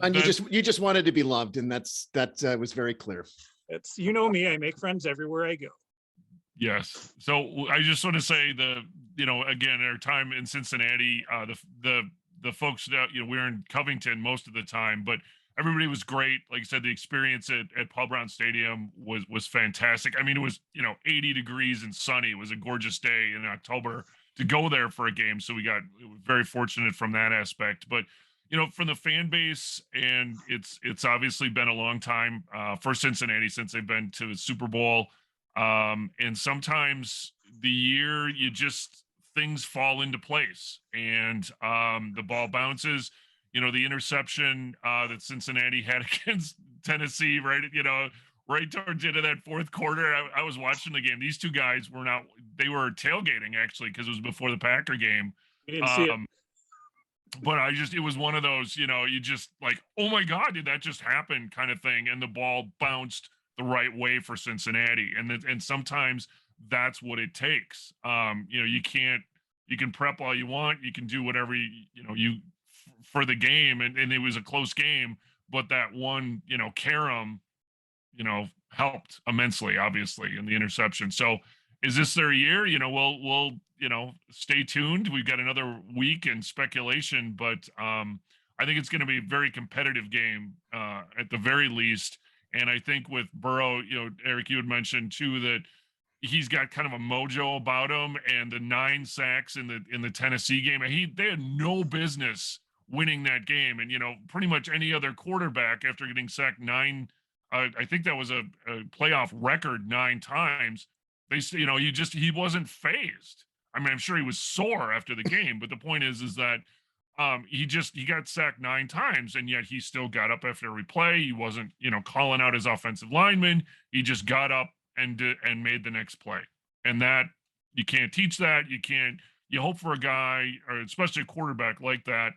And you just wanted to be loved, and that was very clear. It's me, I make friends everywhere I go. Yes. So I just want to say again, our time in Cincinnati, the folks that we were in Covington most of the time, but everybody was great. Like I said, the experience at Paul Brown Stadium was fantastic. I mean, it was 80 degrees and sunny. It was a gorgeous day in October. to go there for a game. So we got very fortunate from that aspect. But from the fan base, and it's obviously been a long time for Cincinnati since they've been to the Super Bowl. And sometimes the year things fall into place, and the ball bounces. The interception that Cincinnati had against Tennessee, right? Right towards the end of that fourth quarter, I was watching the game. These two guys they were tailgating actually, because it was before the Packer game. We didn't see it. But it was one of those, you just like, oh my God, did that just happen kind of thing. And the ball bounced the right way for Cincinnati. And sometimes that's what it takes. You can prep all you want. You can do whatever, for the game. And it was a close game, but that one, carom, helped immensely, obviously, in the interception. So is this their year? We'll stay tuned. We've got another week in speculation, but I think it's going to be a very competitive game at the very least. And I think with Burrow, Eric, you had mentioned too that he's got kind of a mojo about him, and the 9 sacks in the Tennessee game, they had no business winning that game. And pretty much any other quarterback, after getting sacked 9, I think that was a playoff record 9 times. He wasn't phased. I mean, I'm sure he was sore after the game, but the point is that he got sacked 9 times, and yet he still got up after every play. He wasn't, calling out his offensive lineman. He just got up and made the next play. And that, you can't teach that. You hope for a guy, or especially a quarterback like that.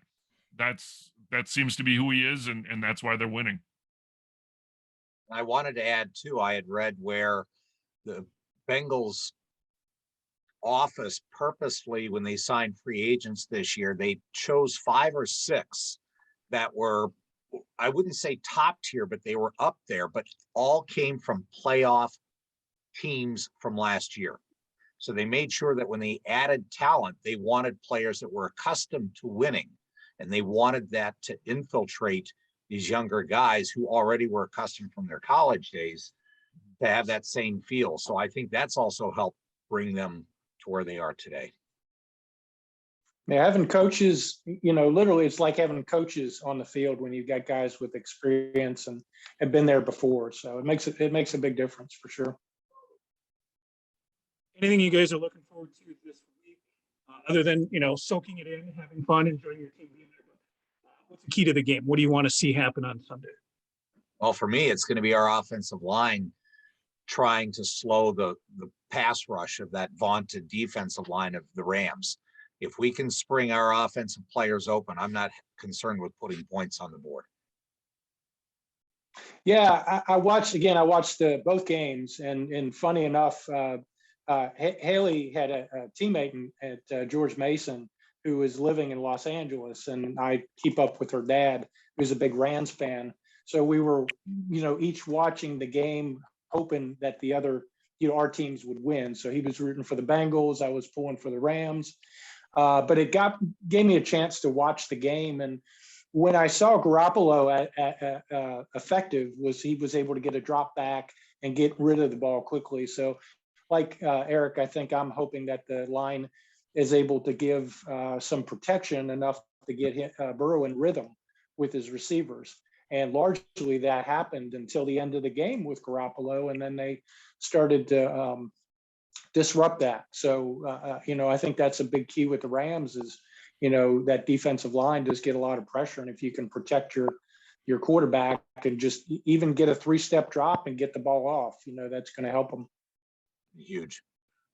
That seems to be who he is, and that's why they're winning. I wanted to add too, I had read where the Bengals office purposely, when they signed free agents this year, they chose 5 or 6 that were, I wouldn't say top tier, but they were up there, but all came from playoff teams from last year. So they made sure that when they added talent, they wanted players that were accustomed to winning, and they wanted that to infiltrate these younger guys who already were accustomed from their college days to have that same feel. So I think that's also helped bring them to where they are today. Yeah, having coaches, literally it's like having coaches on the field when you've got guys with experience and have been there before. So it makes a big difference for sure. Anything you guys are looking forward to this week, other than, soaking it in, having fun, enjoying your team being there? What's the key to the game? What do you want to see happen on Sunday? Well, for me, it's going to be our offensive line trying to slow the pass rush of that vaunted defensive line of the Rams. If we can spring our offensive players open, I'm not concerned with putting points on the board. Yeah, I watched both games, and funny enough, Hallie had a teammate at George Mason who is living in Los Angeles, and I keep up with her dad, who's a big Rams fan. So we were, each watching the game, hoping that the other, our teams would win. So he was rooting for the Bengals, I was pulling for the Rams. But it gave me a chance to watch the game. And when I saw Garoppolo effective, he was able to get a drop back and get rid of the ball quickly. So like Eric, I think I'm hoping that the line is able to give some protection enough to get Burrow in rhythm with his receivers. And largely that happened until the end of the game with Garoppolo, and then they started to disrupt that. So, I think that's a big key with the Rams is, that defensive line does get a lot of pressure. And if you can protect your quarterback and just even get a 3-step drop and get the ball off, that's going to help them. Huge.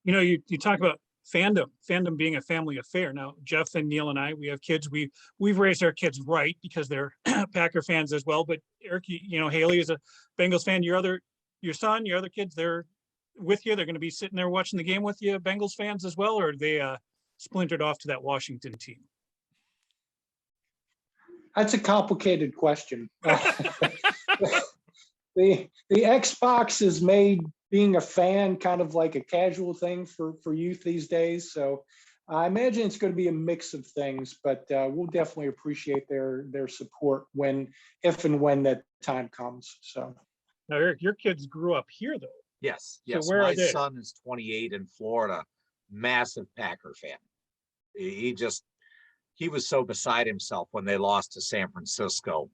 You talk about fandom being a family affair. Now, Jeff and Neil and I, we have kids. We've raised our kids right because they're Packer fans as well. But Eric, Hallie is a Bengals fan. Your son, your other kids, they're with you. They're going to be sitting there watching the game with you, Bengals fans as well, or are they splintered off to that Washington team? That's a complicated question. The Xbox has made being a fan kind of like a casual thing for youth these days. So I imagine it's going to be a mix of things, but we'll definitely appreciate their support if and when that time comes. So now, Eric, your kids grew up here though. Yes. So where my are they? son is 28 in Florida, massive Packer fan. He was so beside himself when they lost to San Francisco.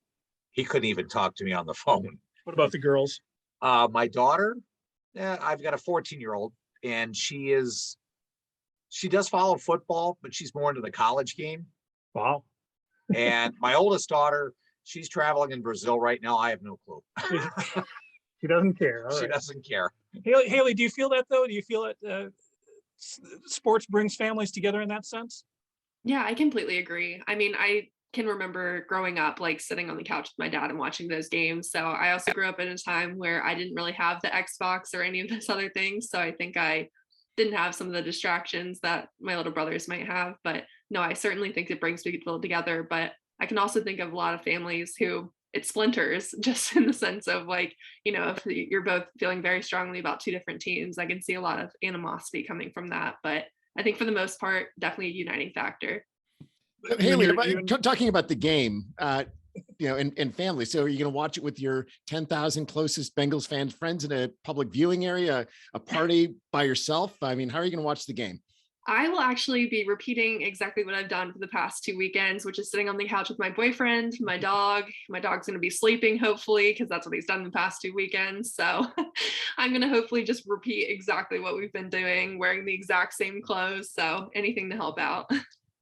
He couldn't even talk to me on the phone. What about the girls? My daughter, I've got a 14-year-old, and she does follow football, but she's more into the college game. Wow. And my oldest daughter, she's traveling in Brazil right now. I have no clue. She doesn't care. All She right. doesn't care. Haley, do you feel that though? Do you feel that sports brings families together in that sense? Yeah, I completely agree. I mean, I can remember growing up, like sitting on the couch with my dad and watching those games. So I also grew up in a time where I didn't really have the Xbox or any of those other things. So I think I didn't have some of the distractions that my little brothers might have. But no, I certainly think it brings people together. But I can also think of a lot of families who it splinters, just in the sense of like, you know, if you're both feeling very strongly about two different teams, I can see a lot of animosity coming from that. But I think for the most part, definitely a uniting factor. Haley, talking about the game, and family. So are you going to watch it with your 10,000 closest Bengals fan friends in a public viewing area, a party by yourself? I mean, how are you going to watch the game? I will actually be repeating exactly what I've done for the past 2 weekends, which is sitting on the couch with my boyfriend, my dog. My dog's going to be sleeping, hopefully, because that's what he's done the past 2 weekends. So I'm going to hopefully just repeat exactly what we've been doing, wearing the exact same clothes. So anything to help out.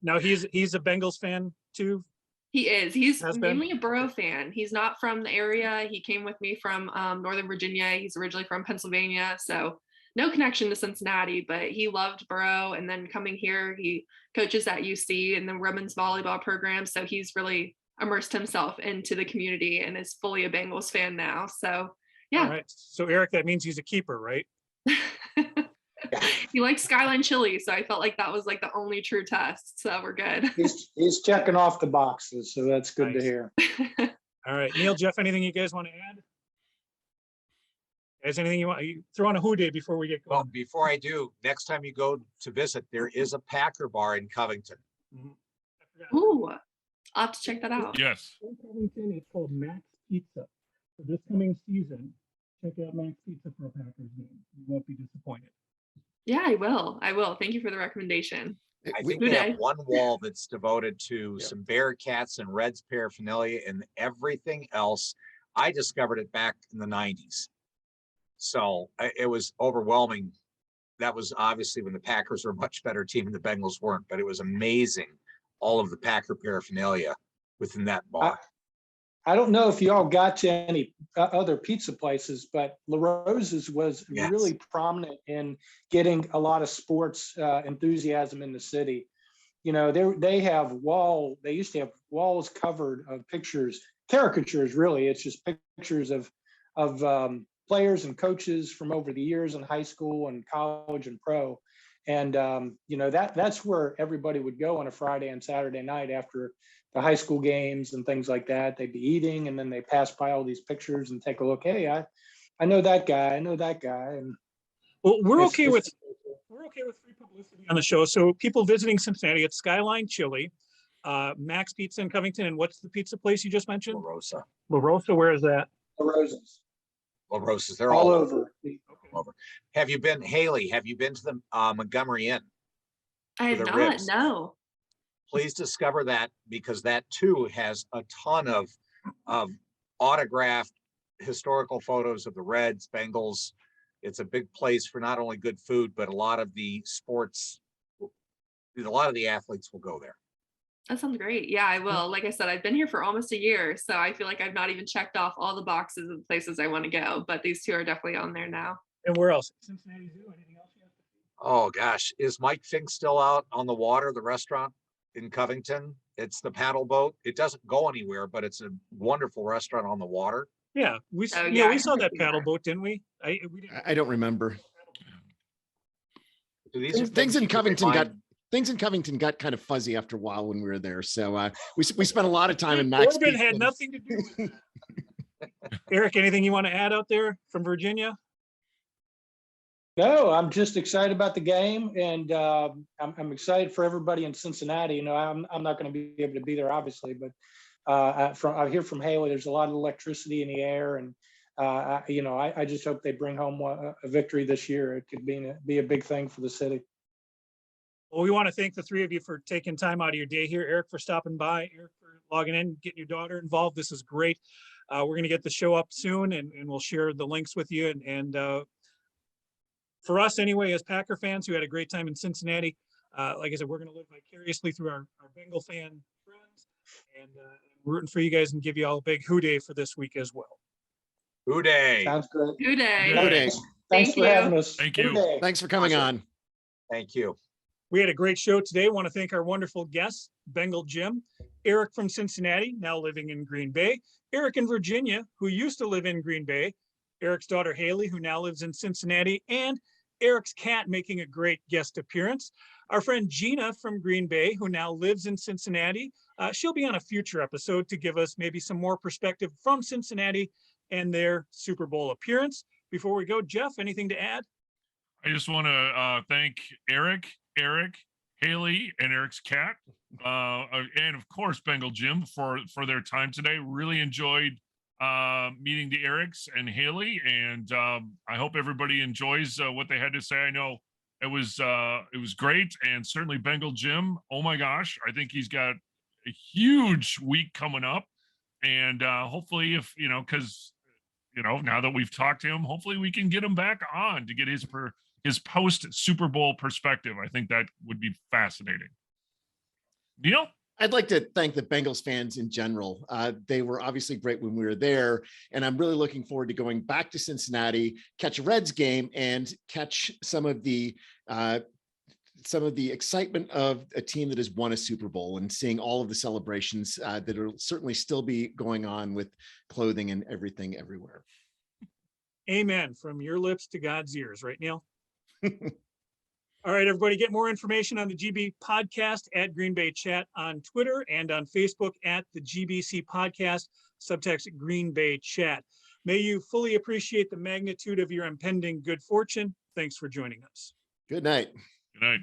Now he's a Bengals fan too. He is. He's Has mainly been? a Burrow fan. He's not from the area. He came with me from Northern Virginia. He's originally from Pennsylvania. So no connection to Cincinnati, but he loved Burrow. And then coming here, he coaches at UC and the women's volleyball program. So he's really immersed himself into the community and is fully a Bengals fan now. So yeah. All right. So Eric, that means he's a keeper, right? He likes Skyline chili. So I felt like that was like the only true test. So we're good. He's checking off the boxes, so that's good to Nice. hear. All right. Neil, Jeff, anything you guys want to add? Is anything you want? You throw on a Who Dey before we get Well, going. before I do, next time you go to visit, there is a Packer bar in Covington. Mhm. Ooh, I'll have to check that out. Yes. In Covington, it's called Max Pizza. So this coming season, check out Max Pizza for a Packers game. You won't be disappointed. Yeah, I will. Thank you for the recommendation. I We- think they Day. have one wall that's devoted to Yeah. some Bearcats and Reds paraphernalia, and everything else, I discovered it back in the 90s. So it was overwhelming. That was obviously when the Packers were a much better team and the Bengals weren't, but it was amazing, all of the Packer paraphernalia within that bar. I don't know if y'all got to any other pizza places, but La Rosa's was Yes. really prominent in getting a lot of sports enthusiasm in the city. You know, they used to have walls covered of pictures, caricatures, really. It's just pictures of players and coaches from over the years in high school and college and pro. And, that's where everybody would go on a Friday and Saturday night after the high school games and things like that. They'd be eating and then they pass by all these pictures and take a look. Hey, I know that guy. I know that guy. And Well, we're it's- okay with free publicity on the show. So people visiting Cincinnati, it's Skyline Chili, Max Pizza in Covington, and what's the pizza place you just mentioned? La Rosa. La Rosa, where is that? La Rosa's La Rosa's, they're all all over. over. Have you been, Haley, have you been to the Montgomery Inn? I have the not. ribs. No. Please discover that, because that too has a ton of autographed historical photos of the Reds, Bengals. It's a big place for not only good food, but a lot of the sports, a lot of the athletes will go there. That sounds great. Yeah, I will. Like I said, I've been here for almost a year, so I feel like I've not even checked off all the boxes of the places I want to go, but these two are definitely on there now. And where else? Cincinnati Zoo, anything else you have to see? Oh gosh, is Mike Fink still out on the water, the restaurant in Covington? It's the paddle boat. It doesn't go anywhere, but it's a wonderful restaurant on the water. Yeah, we Oh, yeah, yeah, we I saw remember that seeing paddle that. boat, didn't we? We didn't. I don't remember. So these are Things in you can Covington find- Things in Covington got kind of fuzzy after a while when we were there. So we spent a lot of time in Max Corbin Pizza. had nothing to do with that. Eric, anything you want to add out there from Virginia? No, I'm just excited about the game, and I'm excited for everybody in Cincinnati. You know, I'm not going to be able to be there, obviously, but I hear from Haley, there's a lot of electricity in the air, and I just hope they bring home a victory this year. It could be a big thing for the city. Well, we want to thank the three of you for taking time out of your day here. Eric for stopping by, Eric for logging in, getting your daughter involved. This is great. We're going to get the show up soon, and we'll share the links with you. And for us anyway, as Packer fans who had a great time in Cincinnati, like I said, we're going to live vicariously through our Bengal fan friends, and rooting for you guys and give you all a big Who Dey for this week as well. Who Dey. Sounds good. Who Dey. Who Dey. Thanks Thank for you. having us. Thank Who you. Dey. Thanks for coming on. Thank you. We had a great show today. I want to thank our wonderful guests, Bengal Jim, Eric from Cincinnati, now living in Green Bay, Eric in Virginia, who used to live in Green Bay, Eric's daughter, Hallie, who now lives in Cincinnati, and Eric's cat making a great guest appearance. Our friend Gina from Green Bay, who now lives in Cincinnati. She'll be on a future episode to give us maybe some more perspective from Cincinnati and their Super Bowl appearance. Before we go, Jeff, anything to add? I just want to thank Eric, Hallie, and Eric's cat, and of course Bengal Jim for their time today. Really enjoyed meeting the Erics and Hallie, and I hope everybody enjoys what they had to say. I know it was great, and certainly Bengal Jim. Oh my gosh, I think he's got a huge week coming up, and hopefully, if because now that we've talked to him, hopefully we can get him back on to get his post Super Bowl perspective. I think that would be fascinating. Neil? I'd like to thank the Bengals fans in general. They were obviously great when we were there, and I'm really looking forward to going back to Cincinnati, catch a Reds game, and catch some of the excitement of a team that has won a Super Bowl, and seeing all of the celebrations that will certainly still be going on with clothing and everything everywhere. Amen. From your lips to God's ears, right, Neil? All right, everybody, get more information on the GB Podcast at Green Bay Chat on Twitter and on Facebook at the GBC Podcast, subtext Green Bay Chat. May you fully appreciate the magnitude of your impending good fortune. Thanks for joining us. Good night. Good night.